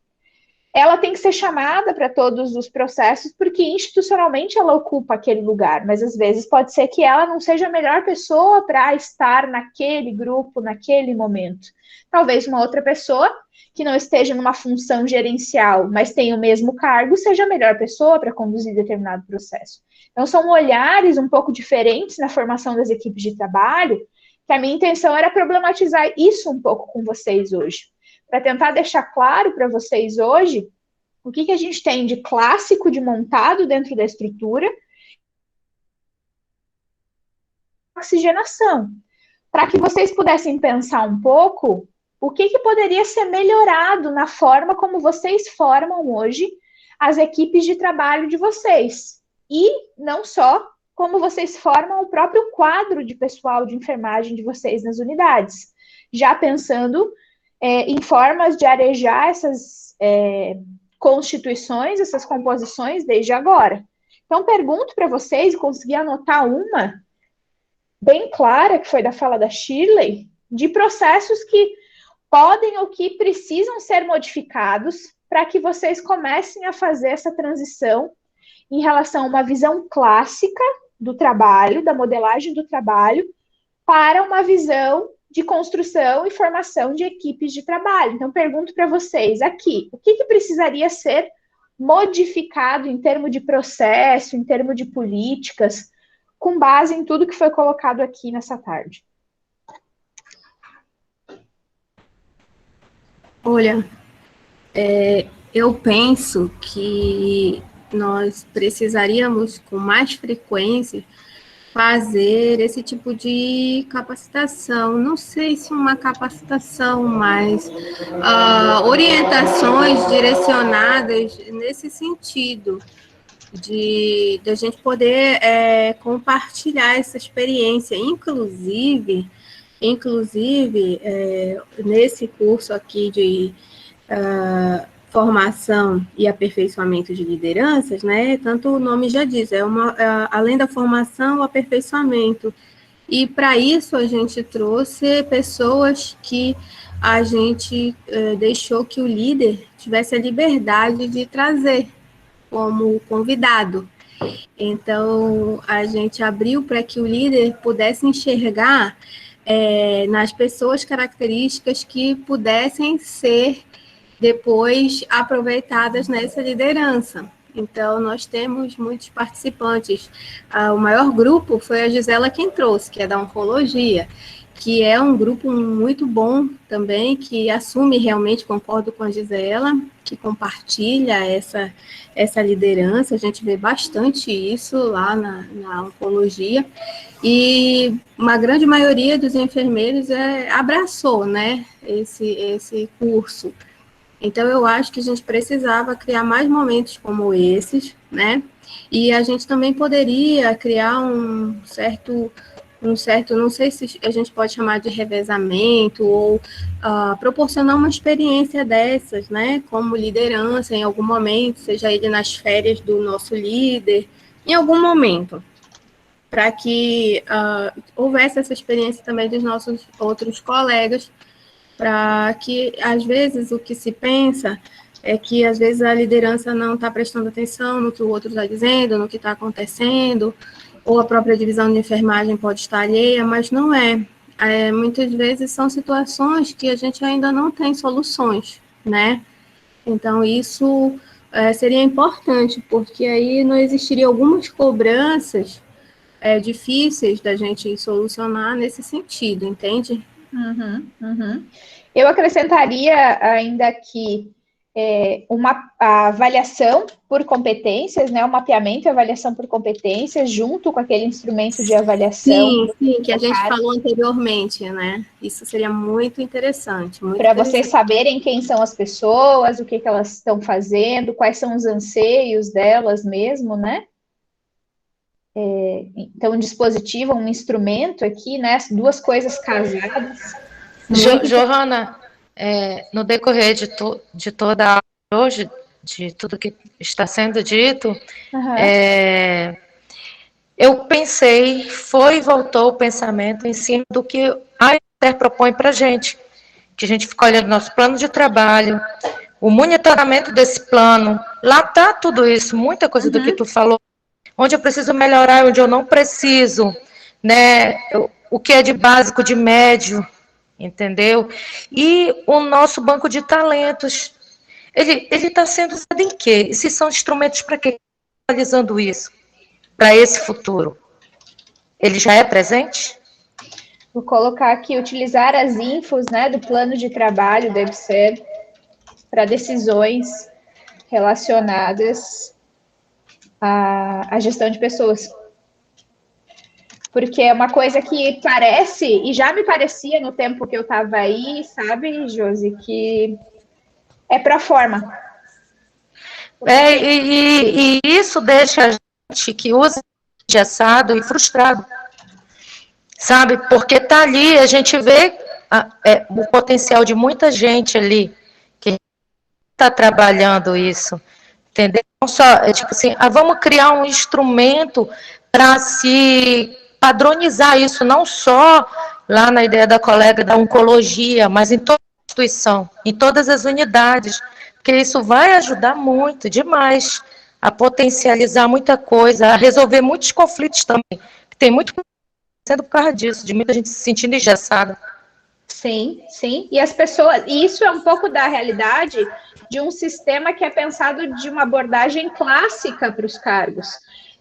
ela tem que ser chamada para todos os processos, porque institucionalmente ela ocupa aquele lugar, mas às vezes pode ser que ela não seja a melhor pessoa para estar naquele grupo, naquele momento. Talvez uma outra pessoa que não esteja numa função gerencial, mas tenha o mesmo cargo, seja a melhor pessoa para conduzir determinado processo. Então, são olhares um pouco diferentes na formação das equipes de trabalho, que a minha intenção era problematizar isso um pouco com vocês hoje, para tentar deixar claro para vocês hoje o que a gente tem de clássico, de montado dentro da estrutura, oxigenação, para que vocês pudessem pensar um pouco o que poderia ser melhorado na forma como vocês formam hoje as equipes de trabalho de vocês, e não só como vocês formam o próprio quadro de pessoal de enfermagem de vocês nas unidades, já pensando em formas de arejar essas constituições, essas composições desde agora. Então, pergunto para vocês, consegui anotar uma bem clara, que foi da fala da Shirley, de processos que podem ou que precisam ser modificados para que vocês comecem a fazer essa transição em relação a uma visão clássica do trabalho, da modelagem do trabalho, para uma visão de construção e formação de equipes de trabalho. Então, pergunto para vocês aqui, o que precisaria ser modificado em termos de processo, em termos de políticas, com base em tudo que foi colocado aqui nessa tarde? Olha, eu penso que nós precisaríamos, com mais frequência, fazer esse tipo de capacitação. Não sei se uma capacitação, mas orientações direcionadas nesse sentido, de a gente poder compartilhar essa experiência. Inclusive nesse curso aqui de formação e aperfeiçoamento de lideranças, né? Tanto o nome já diz, além da formação, o aperfeiçoamento. E para isso a gente trouxe pessoas que a gente deixou que o líder tivesse a liberdade de trazer como convidado. Então, a gente abriu para que o líder pudesse enxergar nas pessoas características que pudessem ser depois aproveitadas nessa liderança. Então, nós temos muitos participantes. O maior grupo foi a Gisela quem trouxe, que é da oncologia, que é um grupo muito bom também, que assume realmente, concordo com a Gisela, que compartilha essa liderança. A gente vê bastante isso lá na oncologia. E uma grande maioria dos enfermeiros abraçou, né, esse curso. Então, eu acho que a gente precisava criar mais momentos como esses, né? E a gente também poderia criar um certo, não sei se a gente pode chamar de revezamento, ou proporcionar uma experiência dessas, né? Como liderança em algum momento, seja ele nas férias do nosso líder, em algum momento, para que houvesse essa experiência também dos nossos outros colegas, para que, às vezes, o que se pensa é que, às vezes, a liderança não está prestando atenção no que o outro está dizendo, no que está acontecendo, ou a própria divisão de enfermagem pode estar alheia, mas não é. Muitas vezes são situações que a gente ainda não tem soluções, né? Então, isso seria importante, porque aí não existiria algumas cobranças difíceis da gente solucionar nesse sentido, entende? Uhum, uhum. Eu acrescentaria ainda que a avaliação por competências, né, o mapeamento e avaliação por competências, junto com aquele instrumento de avaliação. Sim, que a gente falou anteriormente, né? Isso seria muito interessante. Para vocês saberem quem são as pessoas, o que elas estão fazendo, quais são os anseios delas mesmo, né? Então, um dispositivo, um instrumento aqui, né? Duas coisas casadas. Johanna, no decorrer de toda a aula hoje, de tudo que está sendo dito, eu pensei, foi e voltou o pensamento em cima do que a Inter propõe para a gente, que a gente fica olhando nosso plano de trabalho, o monitoramento desse plano, lá está tudo isso, muita coisa do que tu falou, onde eu preciso melhorar, onde eu não preciso, né, o que é de básico, de médio, entendeu? E o nosso banco de talentos, ele está sendo usado em quê? Esses são instrumentos para quê? Analisando isso, para esse futuro. Ele já é presente? Vou colocar aqui, utilizar as infos, né, do plano de trabalho do EBSER para decisões relacionadas à gestão de pessoas. Porque é uma coisa que parece, e já me parecia no tempo que eu estava aí, sabe, Josi, que é pro forma. E isso deixa a gente que usa engessado e frustrado, sabe? Porque tá ali, a gente vê o potencial de muita gente ali que está trabalhando isso, entendeu? Não só, tipo assim, vamos criar um instrumento para se padronizar isso, não só lá na ideia da colega da oncologia, mas em toda a instituição, em todas as unidades, porque isso vai ajudar muito, demais, a potencializar muita coisa, a resolver muitos conflitos também, que tem muito sendo por causa disso, de muita gente se sentindo engessada. Sim, sim. E as pessoas, e isso é um pouco da realidade de um sistema que é pensado de uma abordagem clássica para os cargos.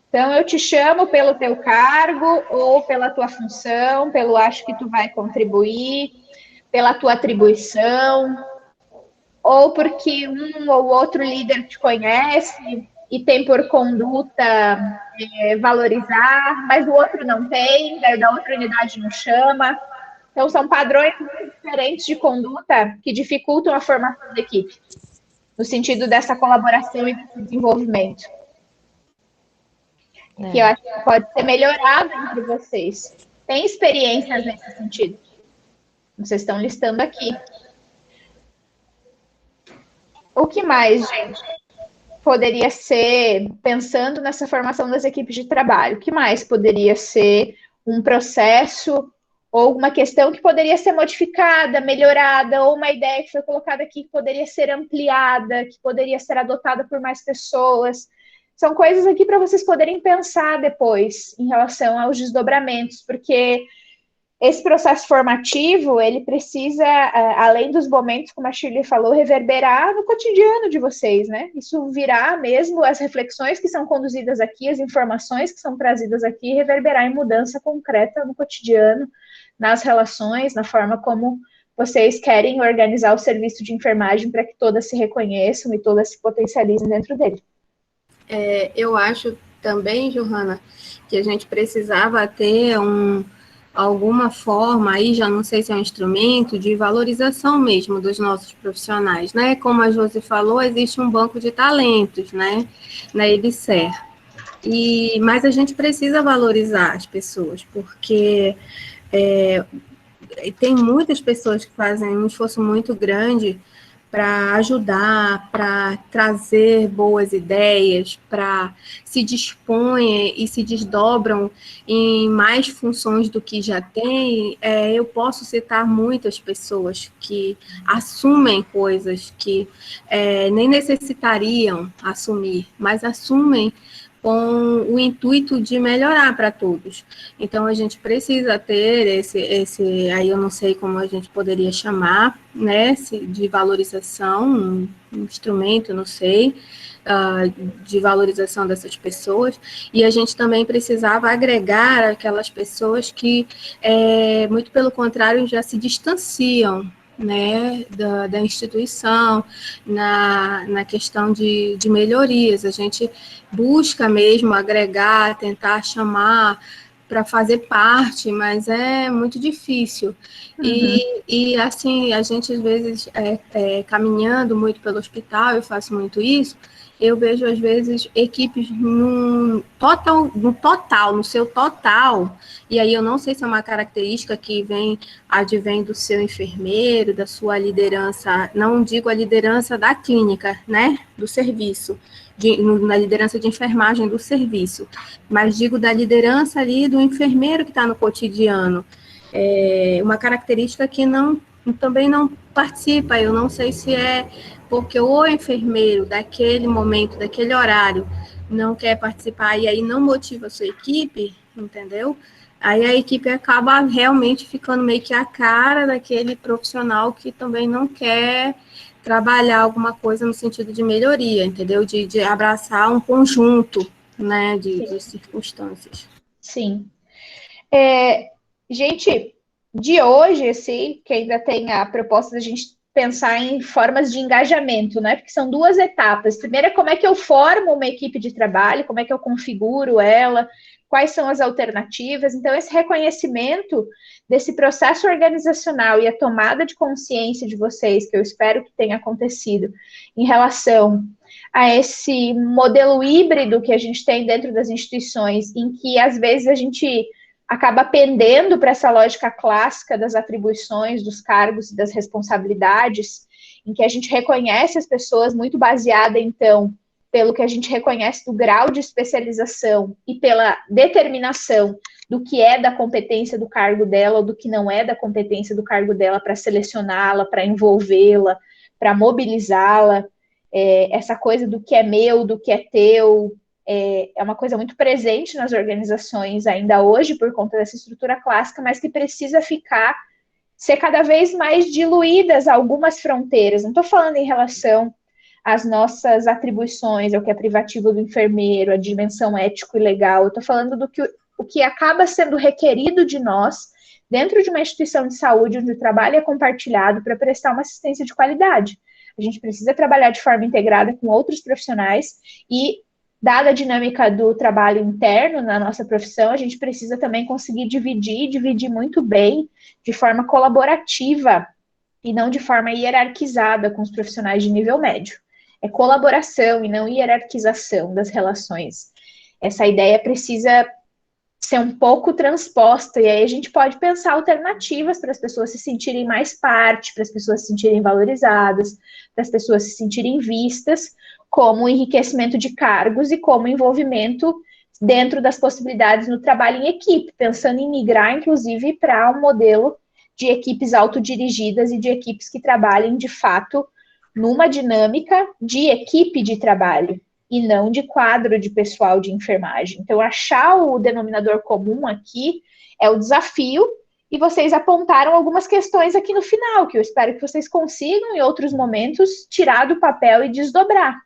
Então, eu te chamo pelo teu cargo ou pela tua função, pelo acho que tu vai contribuir, pela tua atribuição, ou porque um ou outro líder te conhece e tem por conduta valorizar, mas o outro não tem, daí da outra unidade não chama. Então, são padrões muito diferentes de conduta que dificultam a formação da equipe, no sentido dessa colaboração e desse desenvolvimento. Que eu acho que pode ser melhorado entre vocês. Tem experiências nesse sentido? Vocês estão listando aqui. O que mais, gente, poderia ser, pensando nessa formação das equipes de trabalho, o que mais poderia ser um processo ou uma questão que poderia ser modificada, melhorada, ou uma ideia que foi colocada aqui que poderia ser ampliada, que poderia ser adotada por mais pessoas? São coisas aqui para vocês poderem pensar depois em relação aos desdobramentos, porque esse processo formativo, ele precisa, além dos momentos, como a Shirley falou, reverberar no cotidiano de vocês, né? Isso virá mesmo as reflexões que são conduzidas aqui, as informações que são trazidas aqui, reverberar em mudança concreta no cotidiano, nas relações, na forma como vocês querem organizar o serviço de enfermagem para que todas se reconheçam e todas se potencializem dentro dele. Eu acho também, Johanna, que a gente precisava ter alguma forma, aí já não sei se é um instrumento, de valorização mesmo dos nossos profissionais, né? Como a Josi falou, existe um banco de talentos, né? Na EBSER. Mas a gente precisa valorizar as pessoas, porque tem muitas pessoas que fazem um esforço muito grande para ajudar, para trazer boas ideias, para se dispõem e se desdobram em mais funções do que já tem. Eu posso citar muitas pessoas que assumem coisas que nem necessitariam assumir, mas assumem com o intuito de melhorar para todos. Então, a gente precisa ter esse, aí eu não sei como a gente poderia chamar, né, de valorização, um instrumento, não sei, de valorização dessas pessoas, e a gente também precisava agregar aquelas pessoas que, muito pelo contrário, já se distanciam, né, da instituição, na questão de melhorias. A gente busca mesmo agregar, tentar chamar para fazer parte, mas é muito difícil. E assim, a gente às vezes, caminhando muito pelo hospital, eu faço muito isso, eu vejo às vezes equipes no seu total, e aí eu não sei se é uma característica que advém do seu enfermeiro, da sua liderança, não digo a liderança da clínica, né, do serviço, na liderança de enfermagem do serviço, mas digo da liderança ali do enfermeiro que está no cotidiano. Uma característica que também não participa, eu não sei se é porque o enfermeiro daquele momento, daquele horário, não quer participar e aí não motiva a sua equipe, entendeu? Aí a equipe acaba realmente ficando meio que a cara daquele profissional que também não quer trabalhar alguma coisa no sentido de melhoria, entendeu? De abraçar um conjunto, né, de circunstâncias. Sim. Gente, de hoje, assim, que ainda tem a proposta da gente pensar em formas de engajamento, né? Porque são duas etapas. Primeiro é como é que eu formo uma equipe de trabalho, como é que eu configuro ela, quais são as alternativas. Então, esse reconhecimento desse processo organizacional e a tomada de consciência de vocês, que eu espero que tenha acontecido, em relação a esse modelo híbrido que a gente tem dentro das instituições, em que, às vezes, a gente acaba pendendo para essa lógica clássica das atribuições, dos cargos e das responsabilidades, em que a gente reconhece as pessoas muito baseada, então, pelo que a gente reconhece do grau de especialização e pela determinação do que é da competência do cargo dela ou do que não é da competência do cargo dela para selecioná-la, para envolvê-la, para mobilizá-la, essa coisa do que é meu, do que é teu, é uma coisa muito presente nas organizações ainda hoje, por conta dessa estrutura clássica, mas que precisa ser cada vez mais diluídas algumas fronteiras. Não estou falando em relação às nossas atribuições, ao que é privativo do enfermeiro, a dimensão ético e legal. Eu estou falando do que o que acaba sendo requerido de nós dentro de uma instituição de saúde, onde o trabalho é compartilhado para prestar uma assistência de qualidade. A gente precisa trabalhar de forma integrada com outros profissionais e, dada a dinâmica do trabalho interno na nossa profissão, a gente precisa também conseguir dividir muito bem, de forma colaborativa e não de forma hierarquizada com os profissionais de nível médio. É colaboração e não hierarquização das relações. Essa ideia precisa ser um pouco transposta, e aí a gente pode pensar alternativas para as pessoas se sentirem mais parte, para as pessoas se sentirem valorizadas, para as pessoas se sentirem vistas, como enriquecimento de cargos e como envolvimento dentro das possibilidades no trabalho em equipe, pensando em migrar, inclusive, para um modelo de equipes autodirigidas e de equipes que trabalhem, de fato, numa dinâmica de equipe de trabalho e não de quadro de pessoal de enfermagem. Então, achar o denominador comum aqui é o desafio, e vocês apontaram algumas questões aqui no final, que eu espero que vocês consigam, em outros momentos, tirar do papel e desdobrar.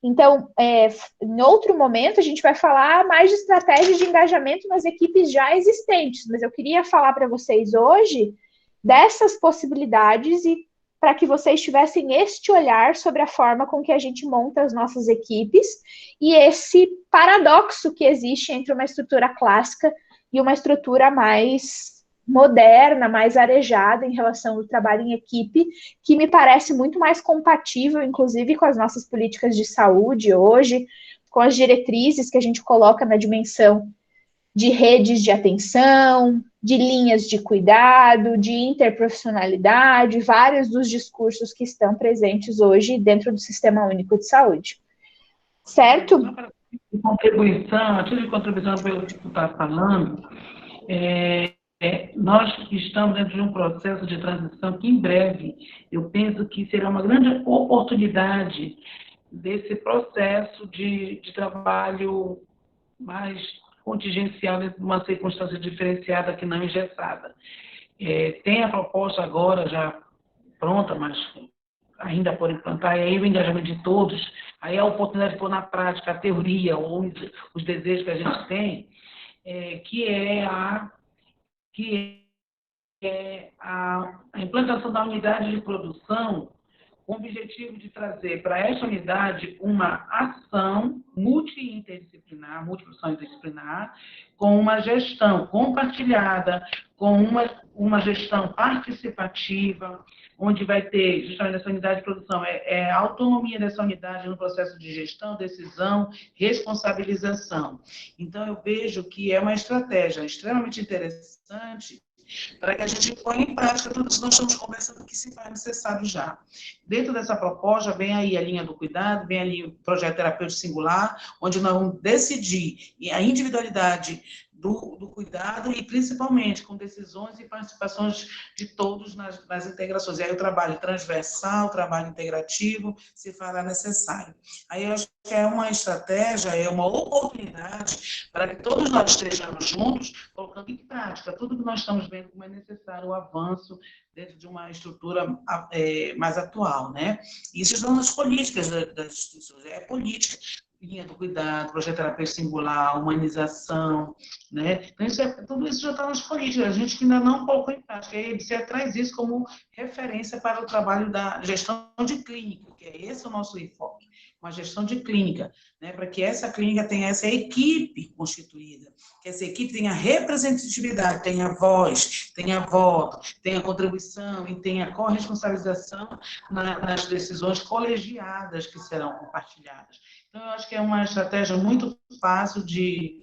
Então, em outro momento, a gente vai falar mais de estratégias de engajamento nas equipes já existentes, mas eu queria falar para vocês hoje dessas possibilidades e para que vocês tivessem este olhar sobre a forma com que a gente monta as nossas equipes e esse paradoxo que existe entre uma estrutura clássica e uma estrutura mais moderna, mais arejada em relação ao trabalho em equipe, que me parece muito mais compatível, inclusive, com as nossas políticas de saúde hoje, com as diretrizes que a gente coloca na dimensão de redes de atenção, de linhas de cuidado, de interprofissionalidade, vários dos discursos que estão presentes hoje dentro do Sistema Único de Saúde. Certo? A título de contribuição pelo que tu está falando, nós estamos dentro de um processo de transição que, em breve, eu penso que será uma grande oportunidade desse processo de trabalho mais contingencial, numa circunstância diferenciada que não engessada. Tem a proposta agora já pronta, mas ainda por implantar, e aí o engajamento de todos, aí a oportunidade de pôr na prática a teoria ou os desejos que a gente tem, que é a implantação da unidade de produção com o objetivo de trazer para esta unidade uma ação multi-interdisciplinar, multiprofissional interdisciplinar, com uma gestão compartilhada, com uma gestão participativa, onde vai ter, justamente essa unidade de produção, a autonomia dessa unidade no processo de gestão, decisão, responsabilização. Então, eu vejo que é uma estratégia extremamente interessante para que a gente ponha em prática tudo isso que nós estamos conversando que se faz necessário já. Dentro dessa proposta, vem aí a linha do cuidado, vem ali o projeto terapêutico singular, onde nós vamos decidir a individualidade do cuidado e, principalmente, com decisões e participações de todos nas integrações. E aí o trabalho transversal, o trabalho integrativo, se fará necessário. Aí eu acho que é uma estratégia, é uma oportunidade para que todos nós estejamos juntos, colocando em prática tudo que nós estamos vendo como é necessário o avanço dentro de uma estrutura mais atual, né? Isso são as políticas das instituições, é política. Linha do cuidado, projeto terapêutico singular, humanização, né? Então, tudo isso já está nas políticas, a gente que ainda não colocou em prática. A EBC traz isso como referência para o trabalho da gestão de clínica, que é esse o nosso enfoque, uma gestão de clínica, né? Para que essa clínica tenha essa equipe constituída, que essa equipe tenha representatividade, tenha voz, tenha voto, tenha contribuição e tenha corresponsabilização nas decisões colegiadas que serão compartilhadas. Então, eu acho que é uma estratégia muito fácil de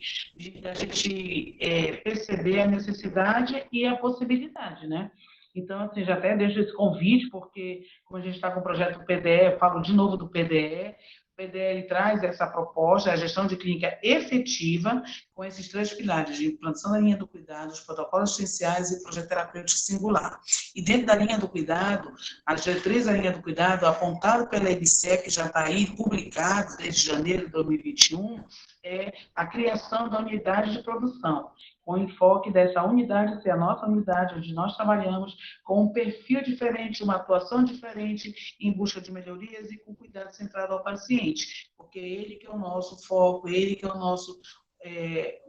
a gente perceber a necessidade e a possibilidade, né? Então, assim, já até deixo esse convite, porque como a gente está com o projeto PDE, eu falo de novo do PDE, o PDE ele traz essa proposta, a gestão de clínica efetiva, com esses 3 pilares, de implantação da linha do cuidado, os protocolos essenciais e projeto terapêutico singular. E dentro da linha do cuidado, a diretriz da linha do cuidado, apontada pela EBSER, que já está aí publicado desde janeiro de 2021, é a criação da unidade de produção, com o enfoque dessa unidade ser a nossa unidade, onde nós trabalhamos com um perfil diferente, uma atuação diferente, em busca de melhorias e com cuidado centrado ao paciente, porque ele que é o nosso foco, ele que é o nosso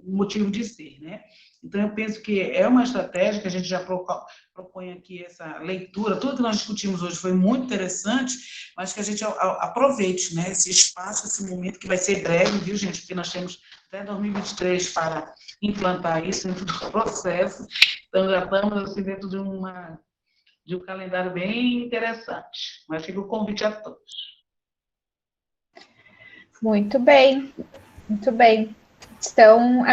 motivo de ser, né? Então, eu penso que é uma estratégia que a gente já propõe aqui, essa leitura, tudo que nós discutimos hoje foi muito interessante, mas que a gente aproveite, né, esse espaço, esse momento, que vai ser breve, viu, gente? Porque nós temos até 2023 para implantar isso dentro do processo, então já estamos assim, dentro de um calendário bem interessante, mas fica o convite a todos. Muito bem, muito bem. Estamos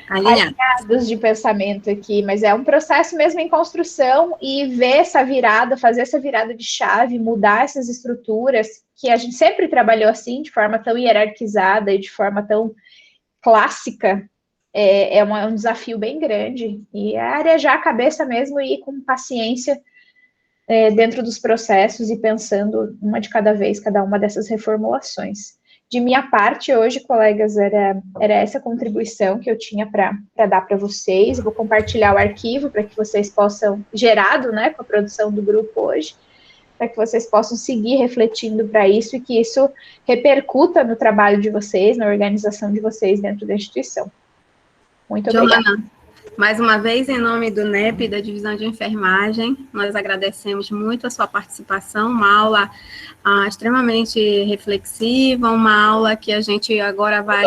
alinhados de pensamento aqui, mas é um processo mesmo em construção e ver essa virada, fazer essa virada de chave, mudar essas estruturas, que a gente sempre trabalhou assim, de forma tão hierarquizada e de forma tão clássica, é um desafio bem grande. E é arejar a cabeça mesmo e ir com paciência dentro dos processos e pensando uma de cada vez, cada uma dessas reformulações. De minha parte, hoje, colegas, era essa contribuição que eu tinha para dar para vocês. Eu vou compartilhar o arquivo para que vocês possam, gerado, né, com a produção do grupo hoje, para que vocês possam seguir refletindo para isso e que isso repercuta no trabalho de vocês, na organização de vocês dentro da instituição. Muito obrigada. Joana, mais uma vez, em nome do NEP, da Divisão de Enfermagem, nós agradecemos muito a sua participação, uma aula extremamente reflexiva, uma aula que a gente agora vai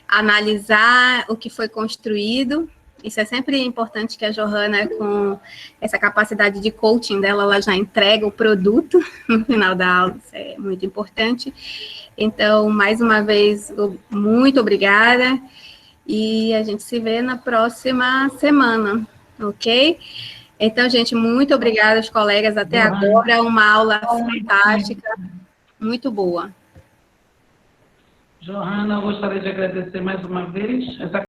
analisar o que foi construído. Isso é sempre importante que a Johanna, com essa capacidade de coaching dela, ela já entrega o produto no final da aula, isso é muito importante. Então, mais uma vez, muito obrigada, e a gente se vê na próxima semana, ok? Então, gente, muito obrigada aos colegas até agora, uma aula fantástica, muito boa. Johanna, eu gostaria de agradecer mais uma vez essa